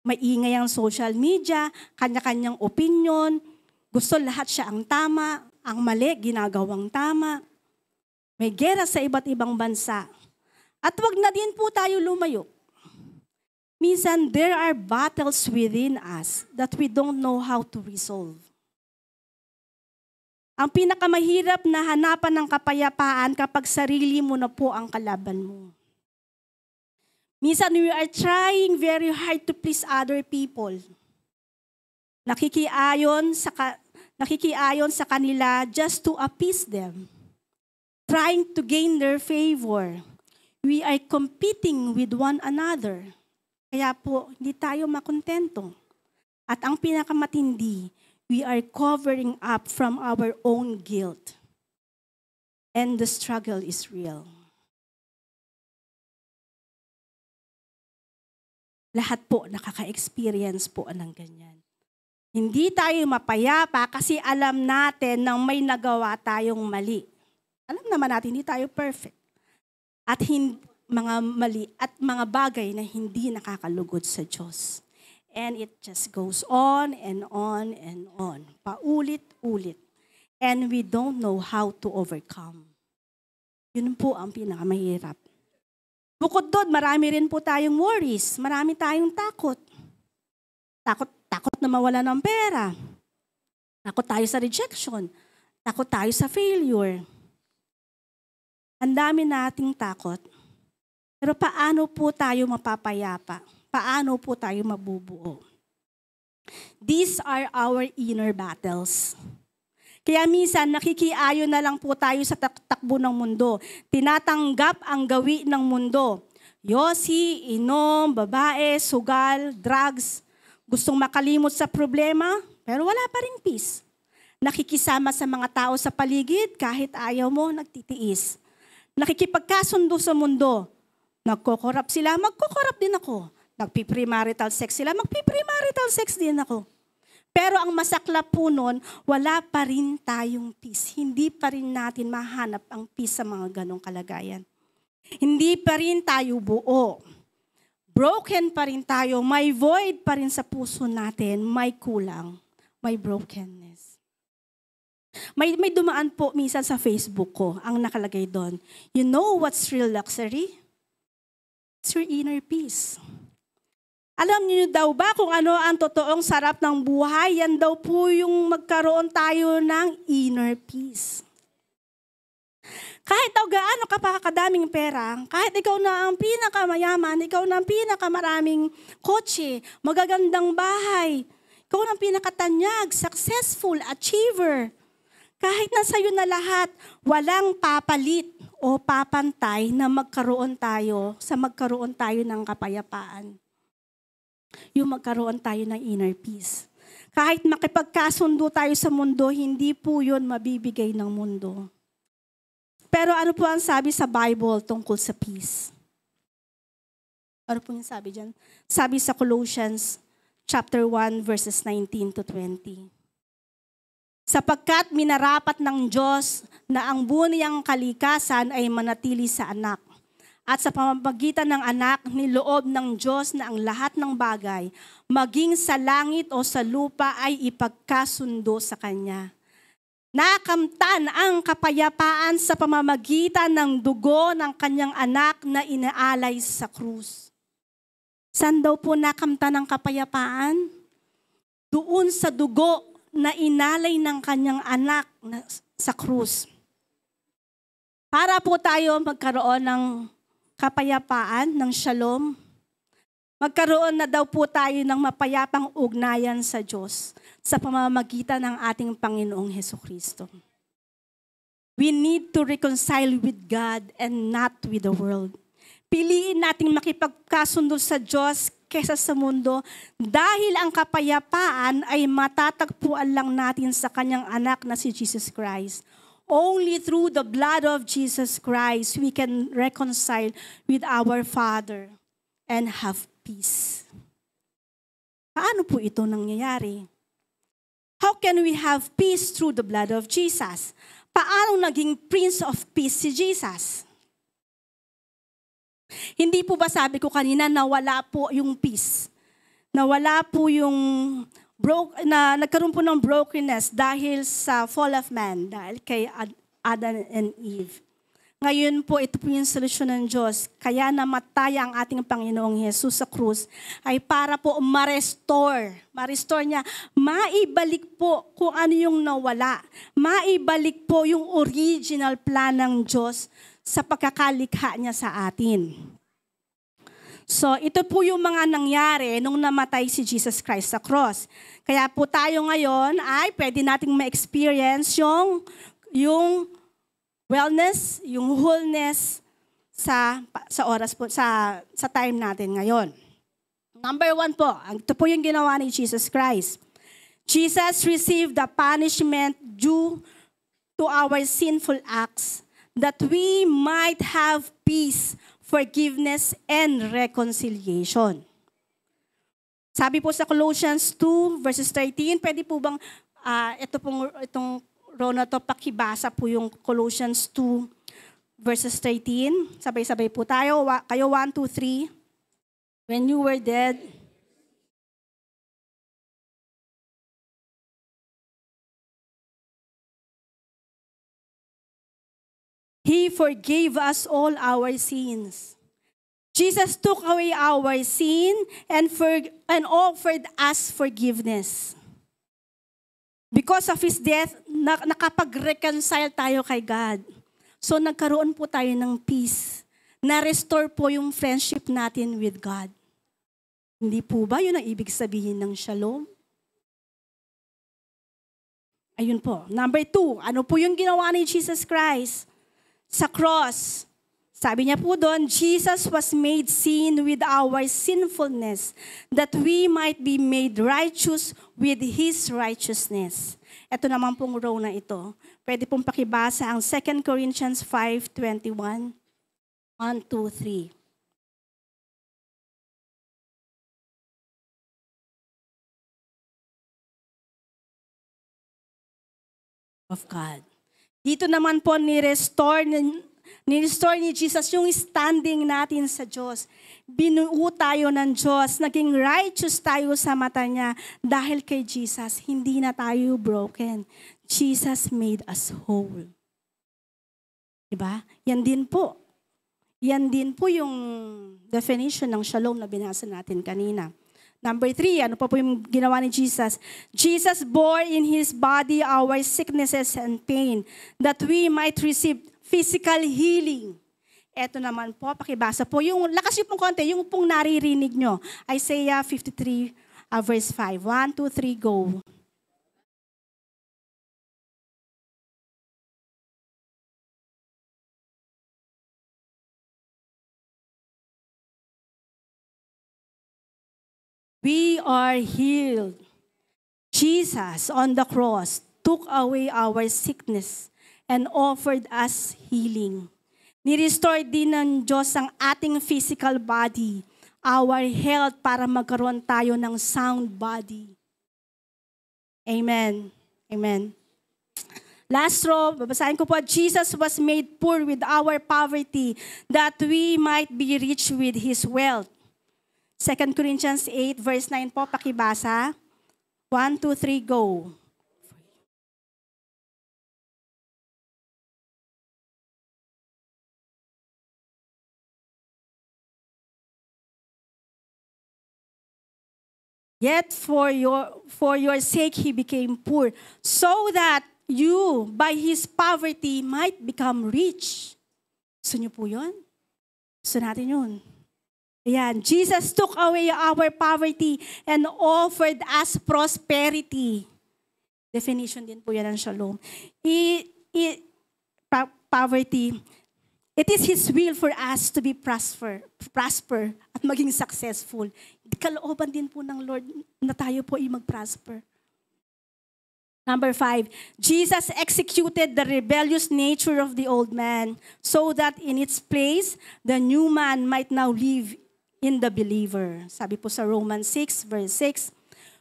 may ingay ang social media, kanya-kanyang opinion, gusto lahat siya ang tama, ang mali, ginagawang tama. May gera sa iba't ibang bansa. At wag na din po tayo lumayo. Minsan, there are battles within us that we don't know how to resolve. Ang pinakamahirap na hanapan ng kapayapaan kapag sarili mo na po ang kalaban mo. Minsan, we are trying very hard to please other people. Nakikiayon sa kanila just to appease them. trying to gain their favor. We are competing with one another. Kaya po, hindi tayo makontento. At ang pinakamatindi, we are covering up from our own guilt. And the struggle is real. Lahat po nakaka-experience po ng ganyan. Hindi tayo mapayapa kasi alam natin na may nagawa tayong mali. Alam naman natin, hindi tayo perfect. At mga mali at mga bagay na hindi nakakalugod sa Diyos. And it just goes on and on and on. Paulit-ulit. And we don't know how to overcome. Yun po ang pinakamahirap. Bukod doon, marami rin po tayong worries. Marami tayong takot. Takot na mawala ng pera. Takot tayo sa rejection. Takot tayo sa failure. Ang dami nating takot. Pero paano po tayo mapapayapa? Paano po tayo mabubuo? These are our inner battles. Kaya minsan nakikiayo na lang po tayo sa takbo ng mundo. Tinatanggap ang gawi ng mundo. Yosi, inom, babae, sugal, drugs. Gustong makalimot sa problema, pero wala pa ring peace. Nakikisama sa mga tao sa paligid, kahit ayaw mo, nagtitiis. Nakikipagkasundo sa mundo. Nagko-corrupt sila, magko-corrupt din ako. Nagpi-premarital sex sila, magpi-premarital sex din ako. Pero ang masaklap po nun, wala pa rin tayong peace. Hindi pa rin natin mahanap ang peace sa mga ganong kalagayan. Hindi pa rin tayo buo. Broken pa rin tayo. May void pa rin sa puso natin. May kulang. May brokenness. May dumaan po minsan sa Facebook ko, ang nakalagay doon. You know what's real luxury? It's your inner peace. Alam niyo daw ba kung ano ang totoong sarap ng buhay? Yan daw po yung magkaroon tayo ng inner peace. Kahit daw gaano ka pa kadaming pera, kahit ikaw na ang pinakamayaman, ikaw na ang pinakamaraming kotse, magagandang bahay, ikaw na ang pinakatanyag, successful, achiever, kahit nasa iyo na lahat, walang papalit o papantay na magkaroon tayo ng kapayapaan. Yung magkaroon tayo ng inner peace. Kahit makipagkasundo tayo sa mundo, hindi po yun mabibigay ng mundo. Pero ano po ang sabi sa Bible tungkol sa peace? Ano po yung sabi dyan? Sabi sa Colossians chapter 1 verses 19 to 20. Sapagkat minarapat ng Diyos na ang buo niyang kalikasan ay manatili sa anak. At sa pamamagitan ng anak, niloob ng Diyos na ang lahat ng bagay, maging sa langit o sa lupa ay ipagkasundo sa Kanya. Nakamtan ang kapayapaan sa pamamagitan ng dugo ng Kanyang anak na inaalay sa krus. Saan daw po nakamtan ang kapayapaan? Doon sa dugo na inalay ng Kanyang anak sa krus. Para po tayo magkaroon ng kapayapaan, ng shalom, magkaroon na daw po tayo ng mapayapang ugnayan sa Diyos sa pamamagitan ng ating Panginoong Hesukristo. We need to reconcile with God and not with the world. Piliin nating makipagkasundo sa Diyos kesa sa mundo dahil ang kapayapaan ay matatagpuan lang natin sa Kanyang anak na si Jesus Christ. Only through the blood of Jesus Christ we can reconcile with our Father and have peace. Paano po ito nangyayari? How can we have peace through the blood of Jesus? Paano naging Prince of Peace si Jesus? Hindi po ba sabi ko kanina na wala po yung peace? Na wala po yung nagkaroon po ng brokenness dahil sa fall of man, dahil kay Adam and Eve. Ngayon po, ito po yung solusyon ng Diyos. Kaya namatay ang ating Panginoong Jesus sa krus ay para po ma-restore niya, maibalik po kung ano yung nawala. Maibalik po yung original plan ng Diyos sa pagkakalikha niya sa atin. So, ito po yung mga nangyari nung namatay si Jesus Christ sa cross. Kaya po tayo ngayon ay pwede nating ma-experience yung wellness, yung wholeness sa oras po, sa time natin ngayon. Number 1 po, ito po yung ginawa ni Jesus Christ. Jesus received the punishment due to our sinful acts that we might have peace, forgiveness, and reconciliation. Sabi po sa Colossians 2 verses 13, pwede po bang itong row na to, pakibasa po yung Colossians 2 verses 13. Sabay-sabay po tayo. Kayo 1, 2, 3. When you were dead, He forgave us all our sins. Jesus took away our sin and offered us forgiveness. Because of His death, nakapag-reconcile tayo kay God. So nagkaroon po tayo ng peace. Na-restore po yung friendship natin with God. Hindi po ba yun ang ibig sabihin ng shalom? Ayun po. Number 2, ano po yung ginawa ni Jesus Christ? Sa cross, sabi niya po doon, Jesus was made sin with our sinfulness, that we might be made righteous with His righteousness. Ito naman pong row na ito. Pwede pong pakibasa ang 2 Corinthians 5:21. 1, 2, 3. Of God. Dito naman po ni-restore ni Jesus yung standing natin sa Diyos. Binuo tayo ng Diyos, naging righteous tayo sa mata niya dahil kay Jesus, hindi na tayo broken. Jesus made us whole. Diba? Yan din po yung definition ng shalom na binasa natin kanina. Number 3, ano pa po yung ginawa ni Jesus? Jesus bore in His body our sicknesses and pain, that we might receive physical healing. Ito naman po, pakibasa po. Yung lakas yung pong konti, yung pong naririnig nyo. Isaiah 53 verse 5. 1, 2, 3, go. We are healed. Jesus on the cross took away our sickness and offered us healing. Ni-restore din ng Diyos ang ating physical body, our health, para magkaroon tayo ng sound body. Amen. Amen. Last row, babasahin ko po, Jesus was made poor with our poverty, that we might be rich with His wealth. 2 Corinthians 8 verse 9 po, pakibasa. 1, 2, 3, go. Yet for your sake He became poor, so that you by His poverty might become rich. Gusto niyo po yun? Gusto natin yun. Ayan, Jesus took away our poverty and offered us prosperity. Definition din po yan ng shalom. Poverty, it is His will for us to be prosper at maging successful. Kalooban din po ng Lord na tayo po ay mag-prosper. Number 5, Jesus executed the rebellious nature of the old man so that in its place, the new man might now live in the believer. Sabi po sa Romans 6 verse 6,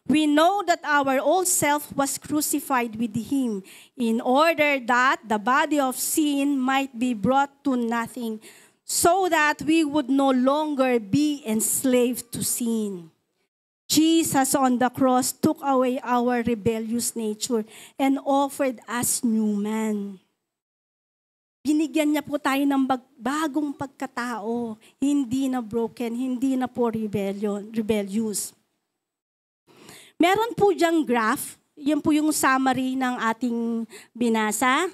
we know that our old self was crucified with Him in order that the body of sin might be brought to nothing, so that we would no longer be enslaved to sin. Jesus on the cross took away our rebellious nature and offered us new man. Binigyan niya po tayo ng bagong pagkatao, hindi na broken, hindi na po rebellious. Meron po diyang graph, yan po yung summary ng ating binasa.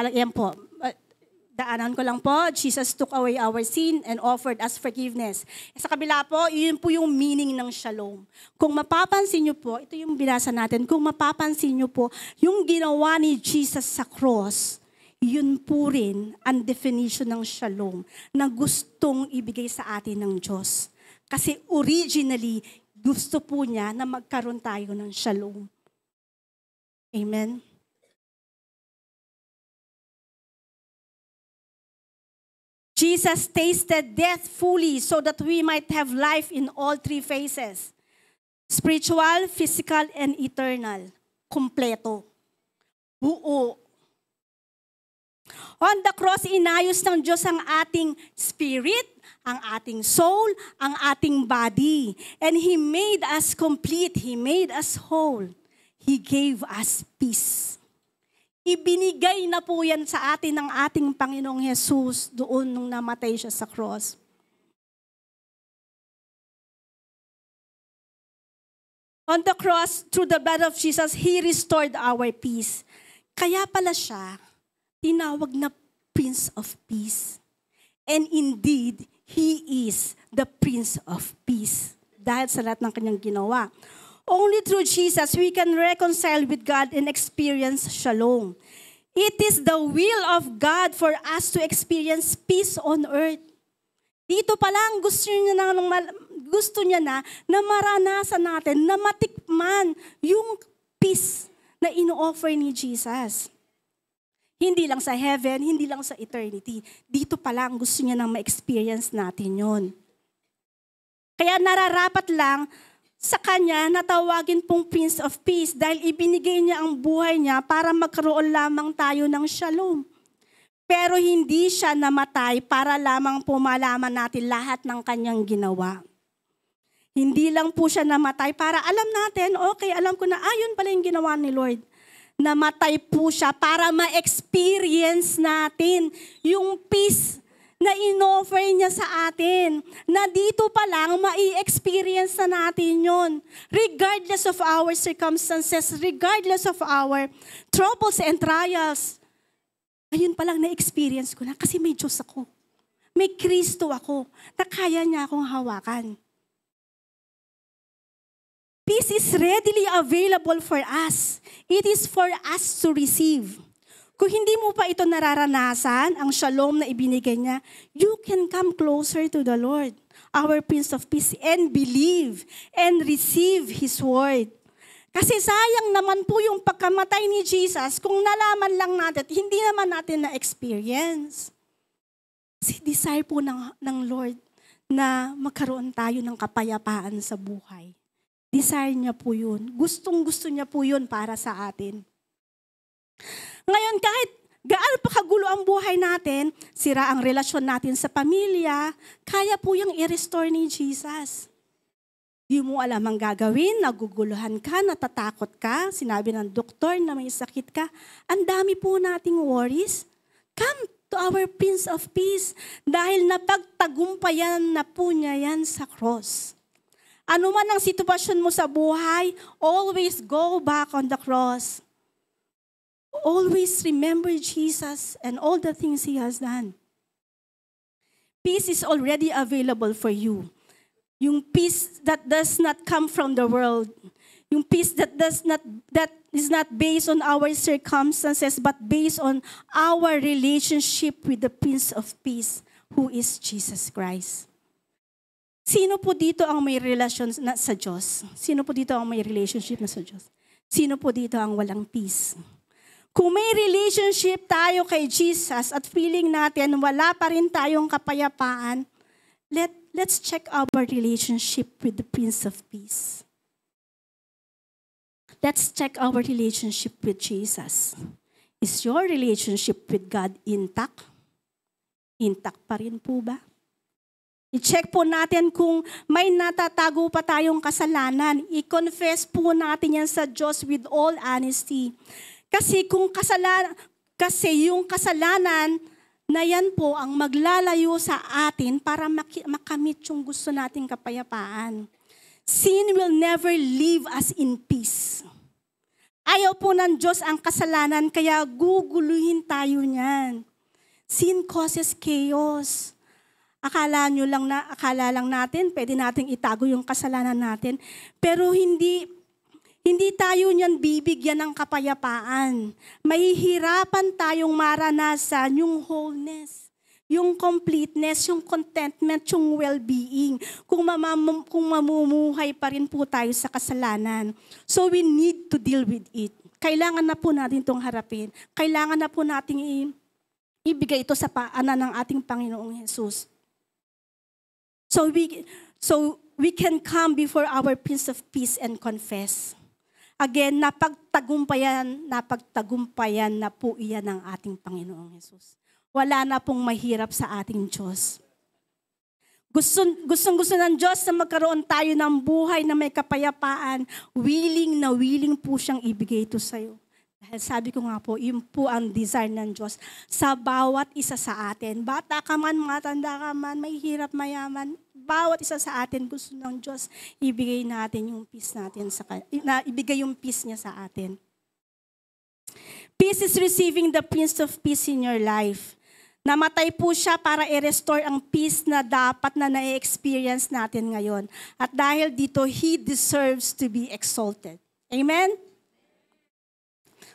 Yan po, daanan ko lang po, Jesus took away our sin and offered us forgiveness. Sa kabila po, yun po yung meaning ng shalom. Kung mapapansin niyo po, ito yung binasa natin, kung mapapansin niyo po, yung ginawa ni Jesus sa cross, Yun po rin ang definition ng shalom na gustong ibigay sa atin ng Diyos. Kasi originally, gusto po niya na magkaroon tayo ng shalom. Amen? Jesus tasted death fully so that we might have life in all three phases. Spiritual, physical, and eternal. Kompleto. Buo. On the cross, inayos ng Diyos ang ating spirit, ang ating soul, ang ating body. And He made us complete. He made us whole. He gave us peace. Ibinigay na po yan sa atin ng ating Panginoong Jesus doon nung namatay siya sa cross. On the cross, through the blood of Jesus, He restored our peace. Kaya pala siya tinawag na Prince of Peace. And indeed, He is the Prince of Peace. Dahil sa lahat ng kanyang ginawa. Only through Jesus, we can reconcile with God and experience shalom. It is the will of God for us to experience peace on earth. Dito pa lang gusto niya na maranasan natin, na matikman yung peace na ino-offer ni Jesus. Hindi lang sa heaven, hindi lang sa eternity. Dito pa lang gusto niya nang ma-experience natin yon. Kaya nararapat lang sa Kanya na tawagin pong Prince of Peace dahil ibinigay niya ang buhay niya para magkaroon lamang tayo ng shalom. Pero hindi siya namatay para lamang po malaman natin lahat ng Kanyang ginawa. Hindi lang po siya namatay para alam natin, okay, alam ko na, yun pala yung ginawa ni Lord. Namatay po siya para ma-experience natin yung peace na in-offer niya sa atin, na dito pa lang mai-experience na natin yun. Regardless of our circumstances, regardless of our troubles and trials. Ayun pa lang na-experience ko na kasi may Diyos ako. May Kristo ako na kaya niya akong hawakan. Peace is readily available for us. It is for us to receive. Kung hindi mo pa ito nararanasan, ang shalom na ibinigay niya, you can come closer to the Lord, our Prince of Peace, and believe and receive His word. Kasi sayang naman po yung pagkamatay ni Jesus kung nalaman lang natin, hindi naman natin na-experience. Kasi desire po ng Lord na magkaroon tayo ng kapayapaan sa buhay. Desire niya po yun. Gustong-gusto niya po yun para sa atin. Ngayon, kahit gaano pa kagulo ang buhay natin, sira ang relasyon natin sa pamilya, kaya po yung i-restore ni Jesus. Di mo alam ang gagawin, naguguluhan ka, natatakot ka, sinabi ng doktor na may sakit ka, ang dami po nating worries. Come to our Prince of Peace dahil napagtagumpayan na po niya yan sa cross. Ano man ang sitwasyon mo sa buhay, always go back on the cross. Always remember Jesus and all the things He has done. Peace is already available for you. Yung peace that does not come from the world. Yung peace that is not based on our circumstances but based on our relationship with the Prince of Peace, who is Jesus Christ. Sino po dito ang may relasyon sa Diyos? Sino po dito ang may relationship na sa Diyos? Sino po dito ang walang peace? Kung may relationship tayo kay Jesus at feeling natin wala pa rin tayong kapayapaan, let's check our relationship with the Prince of Peace. Let's check our relationship with Jesus. Is your relationship with God intact? Intact pa rin po ba? I-check po natin kung may natatago pa tayong kasalanan. I-confess po natin yan sa Diyos with all honesty. Kasi yung kasalanan na yan po ang maglalayo sa atin para makamit yung gusto nating kapayapaan. Sin will never leave us in peace. Ayaw po ng Diyos ang kasalanan, kaya guguluhin tayo niyan. Sin causes chaos. Akala lang natin, pwede nating itago yung kasalanan natin, pero hindi tayo niyan bibigyan ng kapayapaan. Mahihirapan tayong maranasan yung wholeness, yung completeness, yung contentment, yung well-being, kung mamumuhay pa rin po tayo sa kasalanan. So we need to deal with it. Kailangan na po natin itong harapin. Kailangan na po natin ibigay ito sa paanan ng ating Panginoong Jesus. So we can come before our Prince of Peace and confess. Again, napagtagumpayan na po iyan ng ating Panginoong Jesus. Wala na pong mahirap sa ating Diyos. Gusto ng Diyos na magkaroon tayo ng buhay na may kapayapaan. Willing na willing po siyang ibigay ito sa'yo. Dahil sabi ko nga po, yun po ang desire ng Diyos sa bawat isa sa atin. Bata ka man, matanda ka man, may hirap, mayaman, bawat isa sa atin gusto ng Diyos ibigay natin yung peace natin ibigay yung peace niya sa atin. Peace is receiving the Prince of Peace in your life. Namatay po siya para i-restore ang peace na dapat na na-experience natin ngayon. At dahil dito, He deserves to be exalted. Amen?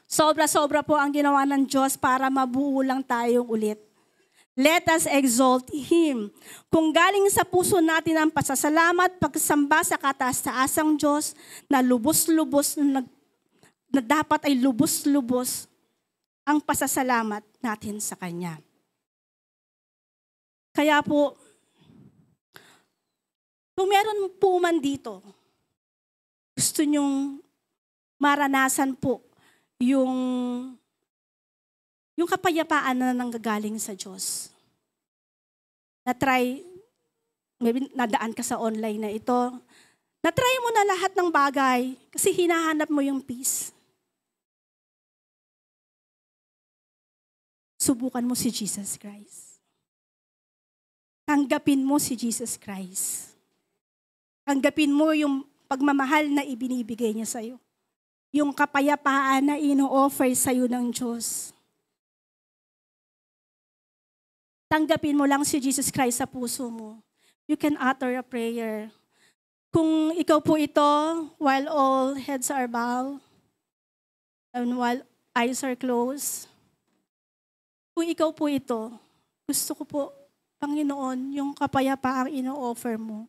Sobra-sobra po ang ginawa ng Diyos para mabuo lang tayong ulit. Let us exalt Him. Kung galing sa puso natin ang pasasalamat, pagsamba sa kataas-taasang Diyos na lubos-lubos, na dapat ay lubos-lubos ang pasasalamat natin sa Kanya. Kaya po, kung meron po man dito, gusto nyong maranasan po yung kapayapaan na nanggagaling sa Diyos. Maybe nadaan ka sa online na ito, na-try mo na lahat ng bagay kasi hinahanap mo yung peace. Subukan mo si Jesus Christ. Tanggapin mo si Jesus Christ. Tanggapin mo yung pagmamahal na ibinibigay niya sa'yo. Yung kapayapaan na ino-offer sa'yo ng Diyos. Tanggapin mo lang si Jesus Christ sa puso mo. You can utter a prayer. Kung ikaw po ito, while all heads are bowed, and while eyes are closed, kung ikaw po ito, gusto ko po, Panginoon, yung kapayapaang ino-offer mo.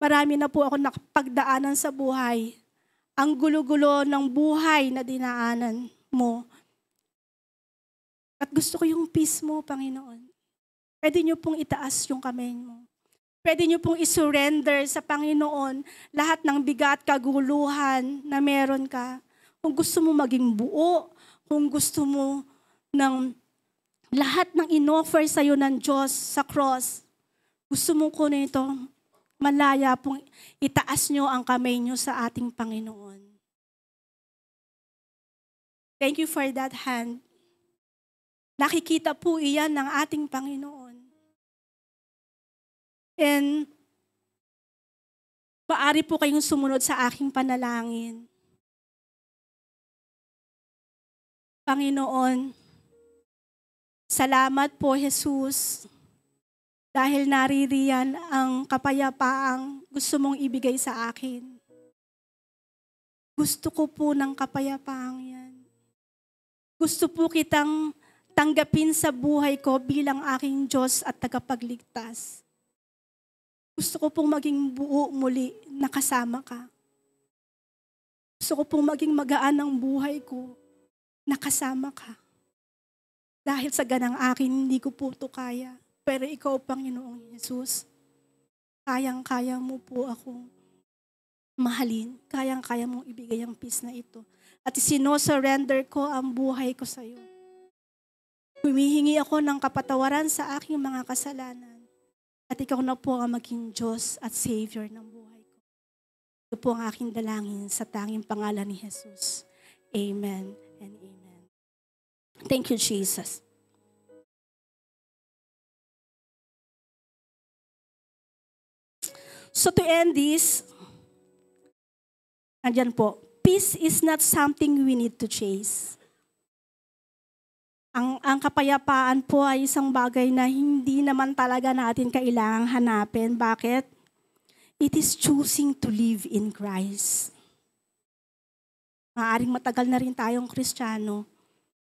Marami na po ako nakapagdaanan sa buhay. Ang gulo-gulo ng buhay na dinaanan mo. At gusto ko yung peace mo, Panginoon. Pwede niyo pong itaas yung kamay mo. Pwede niyo pong isurrender sa Panginoon lahat ng bigat, kaguluhan na meron ka. Kung gusto mo maging buo, kung gusto mo ng lahat ng inoffer sa'yo ng Diyos sa cross, gusto mo ko na ito, malaya pong itaas nyo ang kamay nyo sa ating Panginoon. Thank you for that hand. Nakikita po iyan ng ating Panginoon. And maaari po kayong sumunod sa aking panalangin. Panginoon, salamat po, Jesus, dahil naririyan ang kapayapaang gusto mong ibigay sa akin. Gusto ko po ng kapayapaang yan. Gusto po kitang tanggapin sa buhay ko bilang aking Diyos at tagapagligtas. Gusto ko pong maging buo muli na kasama ka. Gusto ko pong maging magaan ang buhay ko na kasama ka. Dahil sa ganang akin, hindi ko po ito kaya. Pero ikaw, Panginoong Jesus, kayang-kaya mo po ako mahalin. Kayang-kaya mong ibigay ang peace na ito. At sino-surrender ko ang buhay ko sa iyo. Humihingi ako ng kapatawaran sa aking mga kasalanan. At ikaw na po ang maging Diyos at Savior ng buhay ko. Ito po ang aking dalangin sa tanging pangalan ni Jesus. Amen and amen. Thank you, Jesus. So to end this, andyan po, peace is not something we need to chase. Ang kapayapaan po ay isang bagay na hindi naman talaga natin kailangang hanapin. Bakit? It is choosing to live in Christ. Maaring matagal na rin tayong Kristiyano,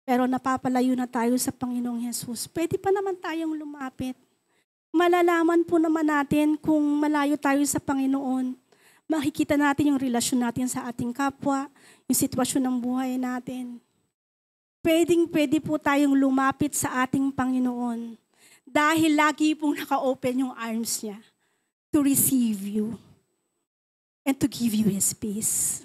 pero napapalayo na tayo sa Panginoong Hesus. Pwede pa naman tayong lumapit. Malalaman po naman natin kung malayo tayo sa Panginoon. Makikita natin yung relasyon natin sa ating kapwa, yung sitwasyon ng buhay natin. Pwede po tayong lumapit sa ating Panginoon dahil lagi pong naka-open yung arms niya to receive you and to give you His peace.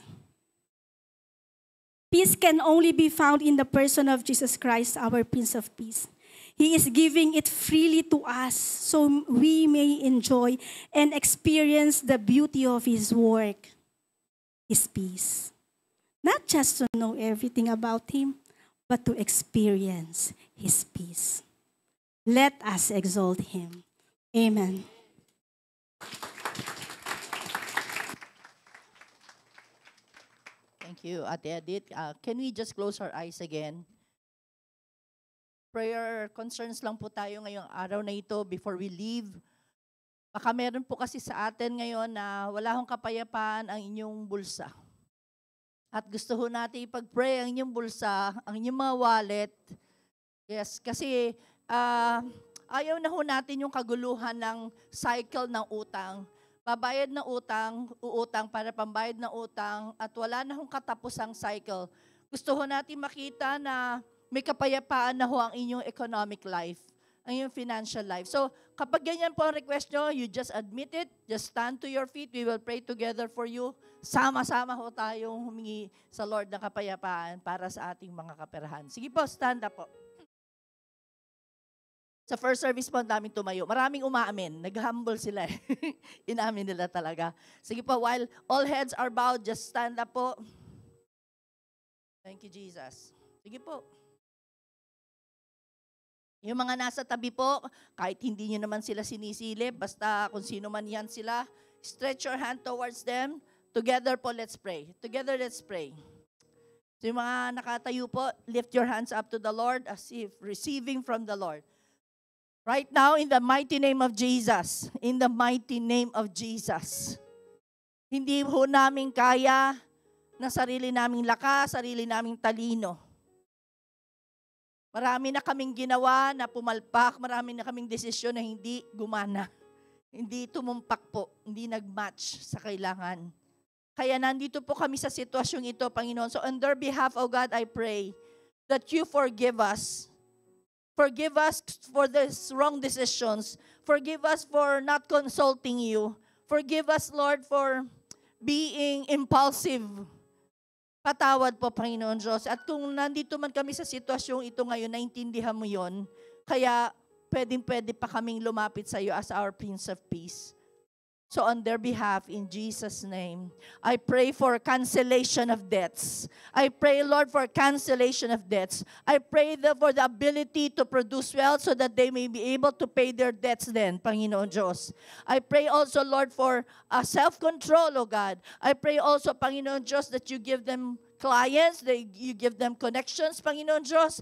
Peace can only be found in the person of Jesus Christ, our Prince of Peace. He is giving it freely to us so we may enjoy and experience the beauty of His work, His peace. Not just to know everything about Him, but to experience His peace. Let us exalt Him. Amen.
Thank you, Ate Edith. Can we just close our eyes again? Prayer concerns lang po tayo ngayong araw na ito before we leave. Baka meron po kasi sa atin ngayon na wala hong kapayapaan ang inyong bulsa. At gusto ho natin ipag-pray ang inyong bulsa, ang inyong mga wallet. Yes, kasi ayaw na ho natin yung kaguluhan ng cycle ng utang. Babayad na utang, uutang para pambayad na utang at wala na hong katapusang cycle. Gusto ho natin makita na may kapayapaan na ho ang inyong economic life, ang inyong financial life. So kapag ganyan po ang request nyo, you just admit it, just stand to your feet, we will pray together for you. Sama-sama ho tayong humingi sa Lord ng kapayapaan para sa ating mga kaperahan. Sige po, stand up po. Sa first service po, ang daming tumayo. Maraming umaamin. Nag-humble sila eh. Inamin nila talaga. Sige po, while all heads are bowed, just stand up po. Thank you, Jesus. Sige po. Yung mga nasa tabi po, kahit hindi nyo naman sila sinisilip, basta kung sino man yan sila, stretch your hand towards them. Together po, let's pray. Together, let's pray. So yung mga nakatayo po, lift your hands up to the Lord as if receiving from the Lord. Right now, in the mighty name of Jesus, in the mighty name of Jesus, hindi ho namin kaya na sarili naming lakas, sarili naming talino. Marami na kaming ginawa na pumalpak, marami na kaming desisyon na hindi gumana. Hindi tumumpak po, hindi nag-match sa kailangan. Kaya nandito po kami sa sitwasyong ito, Panginoon. So on their behalf, O God, I pray that you forgive us. Forgive us for these wrong decisions. Forgive us for not consulting you. Forgive us, Lord, for being impulsive. Patawad po, Panginoon Diyos. At kung nandito man kami sa sitwasyong ito ngayon, naintindihan mo yon, kaya pwede pa kaming lumapit sa iyo as our Prince of Peace. So on their behalf, in Jesus' name, I pray for cancellation of debts. I pray, Lord, for cancellation of debts. I pray for the ability to produce wealth so that they may be able to pay their debts then, Panginoon Diyos. I pray also, Lord, for self-control, O God. I pray also, Panginoon Diyos, that you give them clients, you give them connections, Panginoon Diyos.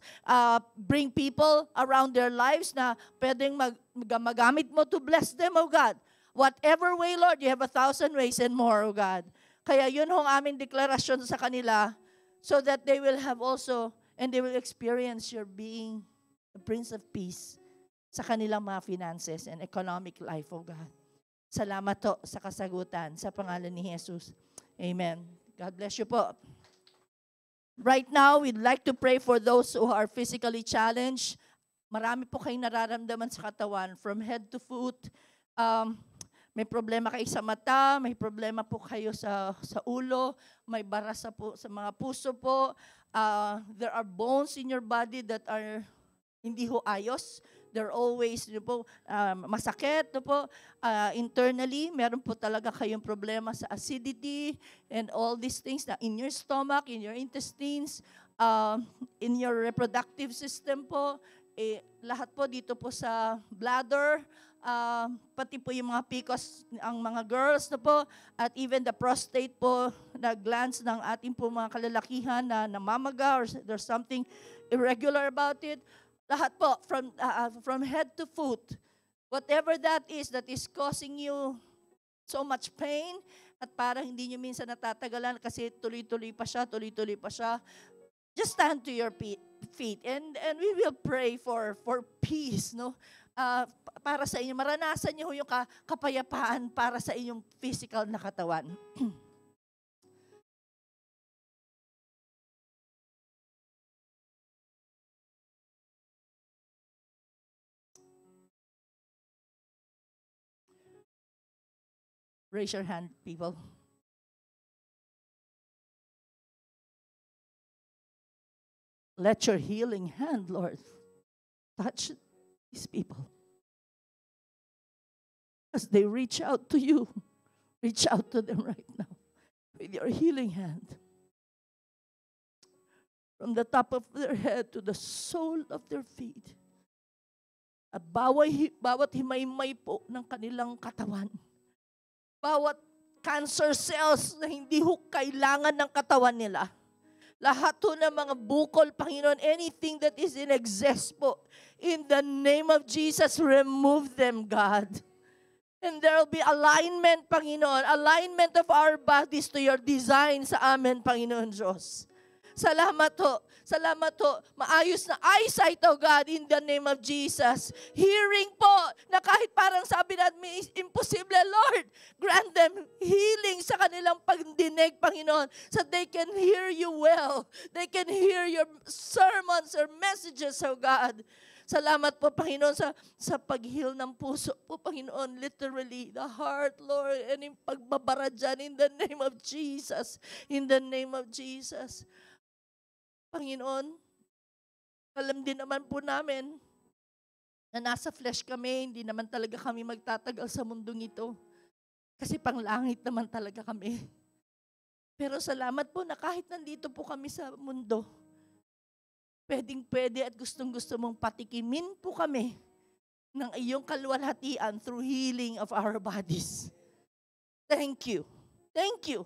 Bring people around their lives na pwedeng magamit mo to bless them, O God. Whatever way, Lord, you have 1,000 ways and more, O God. Kaya yun hong aming deklarasyon sa kanila so that they will have also, and they will experience your being the Prince of Peace sa kanilang mga finances and economic life, O God. Salamat to sa kasagutan sa pangalan ni Jesus. Amen. God bless you po. Right now, we'd like to pray for those who are physically challenged. Marami po kayong nararamdaman sa katawan from head to foot. May problema kayo sa mata, may problema po kayo sa ulo, may bara sa mga puso po. There are bones in your body that are hindi ho ayos. They're always masakit. Internally, meron po talaga kayong problema sa acidity and all these things na in your stomach, in your intestines, in your reproductive system po. Lahat po dito po sa bladder, pati po yung mga PCOS, ang mga girls na po, at even the prostate po, na glands ng ating po mga kalalakihan na namamaga or there's something irregular about it. Lahat po, from head to foot, whatever that is causing you so much pain, At parang hindi nyo minsan natatagalan kasi tuloy-tuloy pa siya, tuloy-tuloy pa siya. Just stand to your feet and we will pray for peace, no? Para sa inyo, maranasan niyo yung kapayapaan para sa inyong physical na katawan. Raise your hand, people. Let your healing hand, Lord, touch these people. As they reach out to you, reach out to them right now with your healing hand. From the top of their head to the sole of their feet. At bawat himay-may po ng kanilang katawan. Bawat cancer cells na hindi ho kailangan ng katawan nila. Lahat ho ng mga bukol, Panginoon, anything that is in excess po, in the name of Jesus, remove them, God. And there will be alignment, Panginoon, alignment of our bodies to your design sa amin, Panginoon Diyos. Salamat ho. Salamat ho. Maayos na eyesight, oh God, in the name of Jesus. Hearing po, na kahit parang sabi natin, imposible, Lord, grant them healing sa kanilang pagdinig, Panginoon, so they can hear you well. They can hear your sermons or messages, oh God. Salamat po, Panginoon, sa pag-heal ng puso po, Panginoon. Literally, the heart, Lord, and yung pagbabara dyan in the name of Jesus. In the name of Jesus. Panginoon, alam din naman po namin na nasa flesh kami, hindi naman talaga kami magtatagal sa mundong ito. Kasi panglangit naman talaga kami. Pero salamat po na kahit nandito po kami sa mundo, pwedeng-pwede at gustong-gusto mong patikimin po kami ng iyong kaluwalhatian through healing of our bodies. Thank you. Thank you.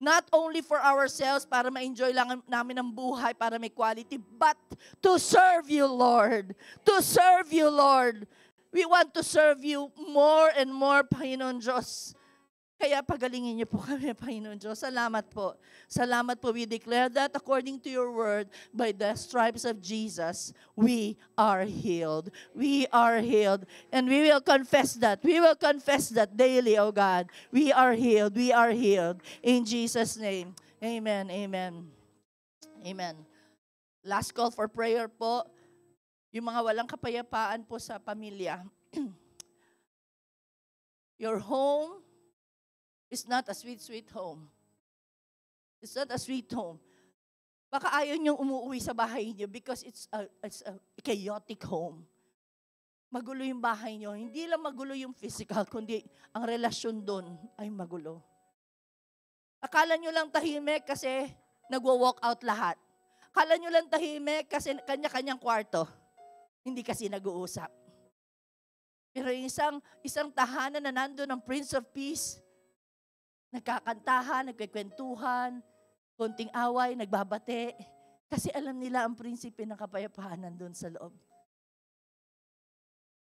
Not only for ourselves, para ma-enjoy lang namin ang buhay, para may quality, but to serve you, Lord. To serve you, Lord. We want to serve you more and more, Panginoon Diyos. Kaya pagalingin niyo po kami, Panginoon Diyos. Salamat po. Salamat po. We declare that according to your word, by the stripes of Jesus, we are healed. We are healed. And we will confess that. We will confess that daily, oh God. We are healed. We are healed. In Jesus' name. Amen. Amen. Amen. Last call for prayer po. Yung mga walang kapayapaan po sa pamilya. Your home is not a sweet, sweet home. It's not a sweet home. Baka ayaw niyong umuwi sa bahay niyo because it's a chaotic home. Magulo yung bahay niyo. Hindi lang magulo yung physical, kundi ang relasyon doon ay magulo. Akala niyo lang tahimik kasi nagwo-walk out lahat. Akala niyo lang tahimik kasi kanya-kanyang kwarto. Hindi kasi nag-uusap. Pero yung isang tahanan na nandoon ng Prince of Peace, nagkakantahan, nagkikwentuhan, konting away, nagbabate. Kasi alam nila ang prinsipe ng kapayapaan nandun sa loob.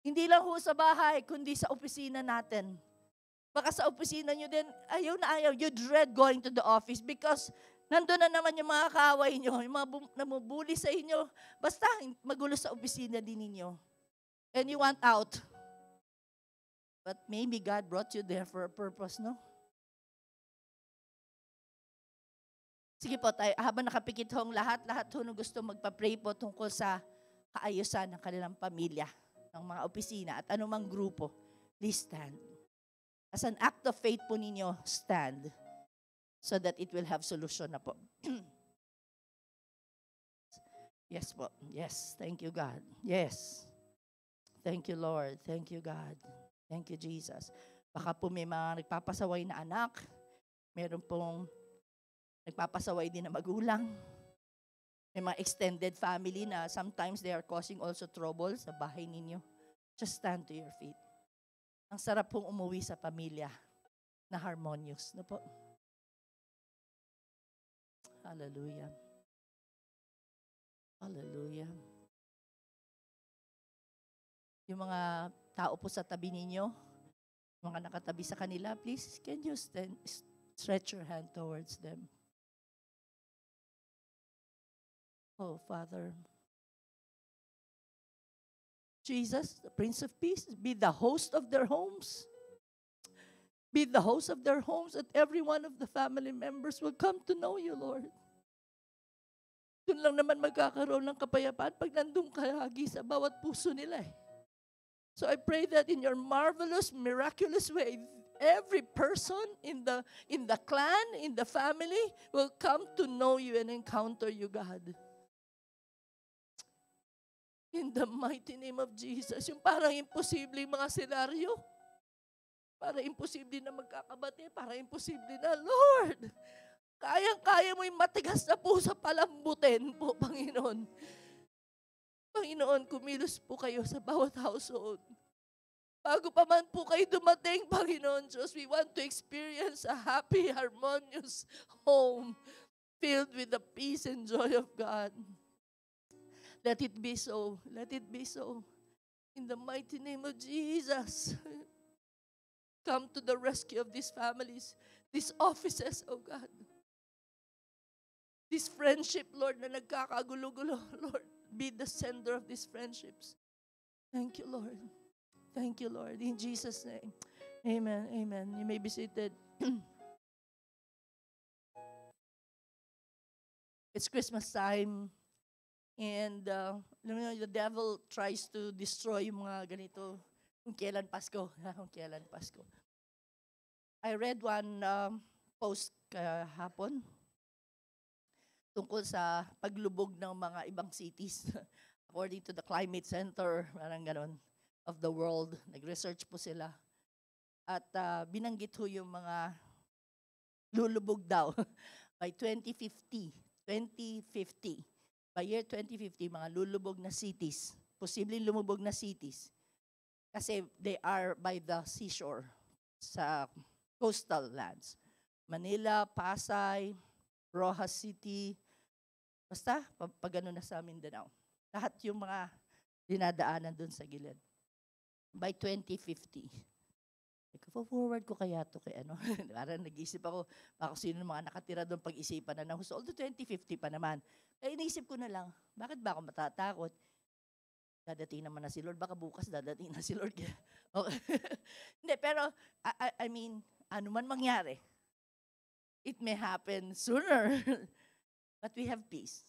Hindi lang ho sa bahay, kundi sa opisina natin. Baka sa opisina nyo din, ayaw na ayaw, you dread going to the office because nandun na naman yung mga kaaway nyo, yung mga namubuli sa inyo. Basta magulo sa opisina din ninyo. And you want out. But maybe God brought you there for a purpose, no? Sige po, tayo, habang nakapikit hong lahat ho na gusto magpa-pray po tungkol sa kaayusan ng kanilang pamilya, ng mga opisina at anumang grupo, please stand. As an act of faith po ninyo, stand so that it will have solution na po. Yes po. Yes. Thank you, God. Yes. Thank you, Lord. Thank you, God. Thank you, Jesus. Baka po may mga nagpapasaway na anak, meron pong nagpapasaway din na magulang. May mga extended family na sometimes they are causing also trouble sa bahay ninyo. Just stand to your feet. Ang sarap pong umuwi sa pamilya na harmonious. No po? Hallelujah. Hallelujah. Yung mga tao po sa tabi ninyo, Mga nakatabi sa kanila, please, can you stretch your hand towards them? Oh, Father. Jesus, the Prince of Peace, be the host of their homes. Be the host of their homes, that every one of the family members will come to know you, Lord. Doon lang naman magkakaroon ng kapayapaan pag nandun ka lagi sa bawat puso nila eh. So I pray that in your marvelous, miraculous way, every person in the clan, in the family, will come to know you and encounter you, God. In the mighty name of Jesus. Yung parang imposible mga senaryo. Para imposible na magkakabati. Para imposible na, Lord, kayang-kaya mo yung matigas na puso palambutin po, Panginoon. Panginoon, kumilos po kayo sa bawat household. Bago pa man po kayo dumating, Panginoon Diyos, we want to experience a happy, harmonious home filled with the peace and joy of God. Let it be so. Let it be so. In the mighty name of Jesus, come to the rescue of these families, these offices, oh God. This friendship, Lord, na nagkakagulo-gulo, Lord, be the sender of these friendships. Thank you, Lord. Thank you, Lord. In Jesus' name. Amen. Amen. You may be seated. It's Christmas time. And the devil tries to destroy yung mga ganito. Kung kailan Pasko. Kung kailan Pasko. I read one post kahapon tungkol sa paglubog ng mga ibang cities. According to the Climate Center, parang ganon, of the world. Nag-research po sila. At binanggit ho yung mga lulubog daw by 2050. 2050. By year 2050, mga lulubog na cities. Posibleng lumubog na cities. Kasi they are by the seashore sa coastal lands. Manila, Pasay, Rojas City, basta pag ano na sa Mindanao. Lahat yung mga dinadaanan dun sa gilid. By 2050. Forward ko kaya to kay ano. Parang nag-isip ako, baka sino mga nakatira doon pag-isipan na ng although 2050 pa naman. Kaya inisip ko na lang, bakit ba ako matatakot? Dadating naman na si Lord, baka bukas dadating na si Lord. Okay. Hindi, pero I mean, ano man mangyari, it may happen sooner. But we have peace.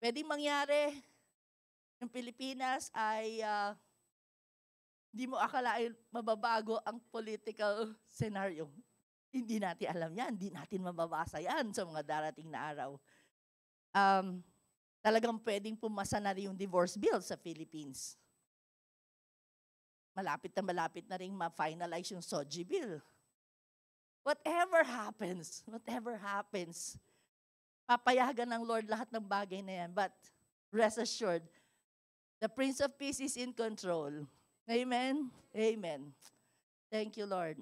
Pwedeng mangyari, yung Pilipinas ay di mo akalain mababago ang political scenario. Hindi natin alam yan. Hindi natin mababasa yan sa mga darating na araw. Talagang pwedeng pumasa na rin yung divorce bill sa Philippines. Malapit na rin ma-finalize yung SOGI bill. Whatever happens, papayagan ng Lord lahat ng bagay na yan. But rest assured, the Prince of Peace is in control. Amen? Amen. Thank you, Lord.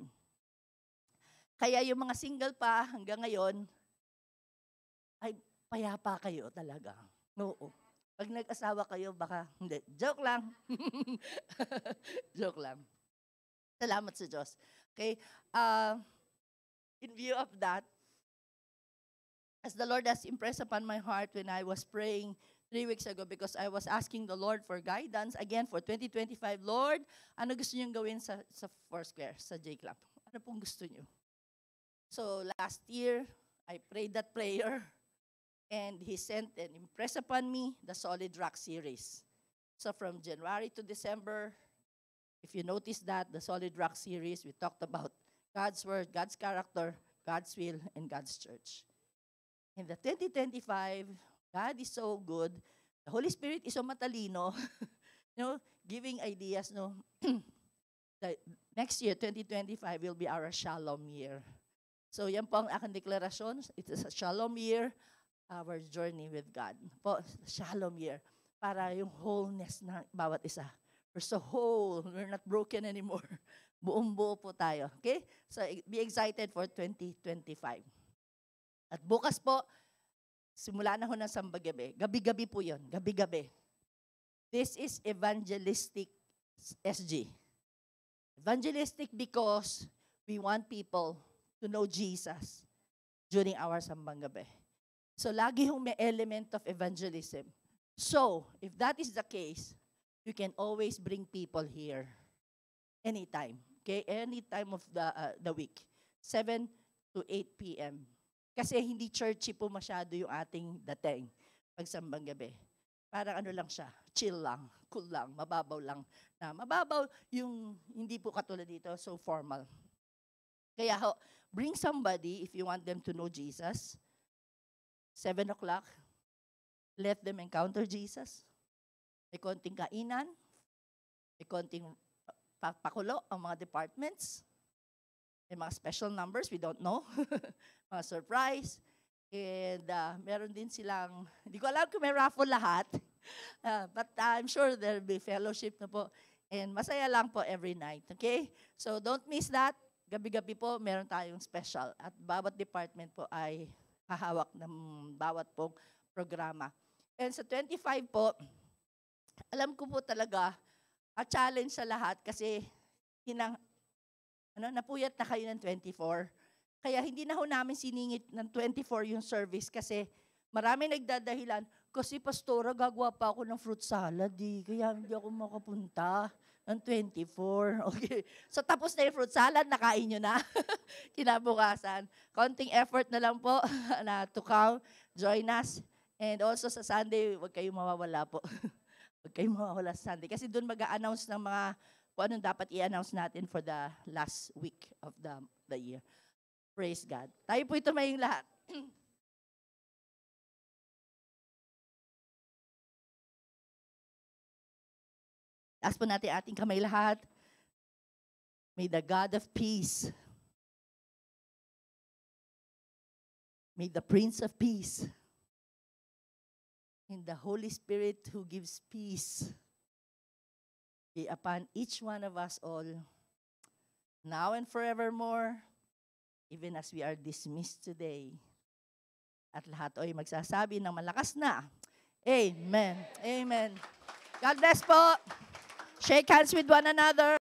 Kaya yung mga single pa hanggang ngayon, ay payapa kayo talaga. Oo. Pag nag-asawa kayo, baka hindi. Joke lang. Joke lang. Salamat sa Diyos. Okay? In view of that, as the Lord has impressed upon my heart when I was praying 3 weeks ago, because I was asking the Lord for guidance again for 2025. Lord, ano gusto niyong gawin sa Foursquare, sa J-Club? Ano pong gusto niyo? So last year, I prayed that prayer and He sent and impressed upon me the Solid Rock series. So from January to December, if you notice that, the Solid Rock series, we talked about God's Word, God's character, God's will, and God's church. In the 2025, God is so good. The Holy Spirit is so matalino. Giving ideas. The next year, 2025, will be our Shalom year. So yan po ang aking deklarasyon. It is a Shalom year, our journey with God. Po, Shalom year. Para yung wholeness ng bawat isa. We're so whole. We're not broken anymore. Buong-buo po tayo. Okay? So be excited for 2025. At bukas po, simula na ho ng sambagabi. Gabi-gabi po yun. Gabi-gabi. This is evangelistic SG. Evangelistic because we want people to know Jesus during our sambang gabi. So, lagi hong may element of evangelism. So, if that is the case, you can always bring people here anytime. Okay? Any time of the week. 7 to 8 p.m. Kasi hindi churchy po masyado yung ating dating pag sambang gabi. Parang ano lang siya, chill lang, cool lang, mababaw lang. Na mababaw yung hindi po katulad dito, so formal. Kaya bring somebody if you want them to know Jesus. 7 o'clock, let them encounter Jesus. May konting kainan, may konting pakulo ang mga departments. May mga special numbers, we don't know. Mga surprise. And meron din silang, hindi ko alam kung may raffle lahat. But I'm sure there'll be fellowship na po. And masaya lang po every night. Okay? So don't miss that. Gabi-gabi po, meron tayong special. At bawat department po ay hahawak ng bawat pong programa. And sa 25 po, alam ko po talaga, a challenge sa lahat kasi napuyat na kayo ng 24. Kaya hindi na ho namin siningit ng 24 yung service kasi marami nagdadahilan, kasi pastora, gagawa pa ako ng fruit salad kaya hindi ako makapunta ng 24. Okay. So tapos na yung fruit salad, nakain nyo na. Kinabukasan. Konting effort na lang po na to come, join us. And also sa Sunday, huwag kayong mawawala po. Huwag kayong mawawala sa Sunday. Kasi doon mag-a-announce ng mga kung anong dapat i-announce natin for the last week of the year. Praise God. Tayo po ito maying lahat. Taas po natin ating kamay lahat. May the God of peace, may the Prince of Peace, and the Holy Spirit who gives peace be upon each one of us all, now and forevermore, even as we are dismissed today. At lahat ay magsasabi ng malakas na, Amen. Amen. God bless po. Shake hands with one another.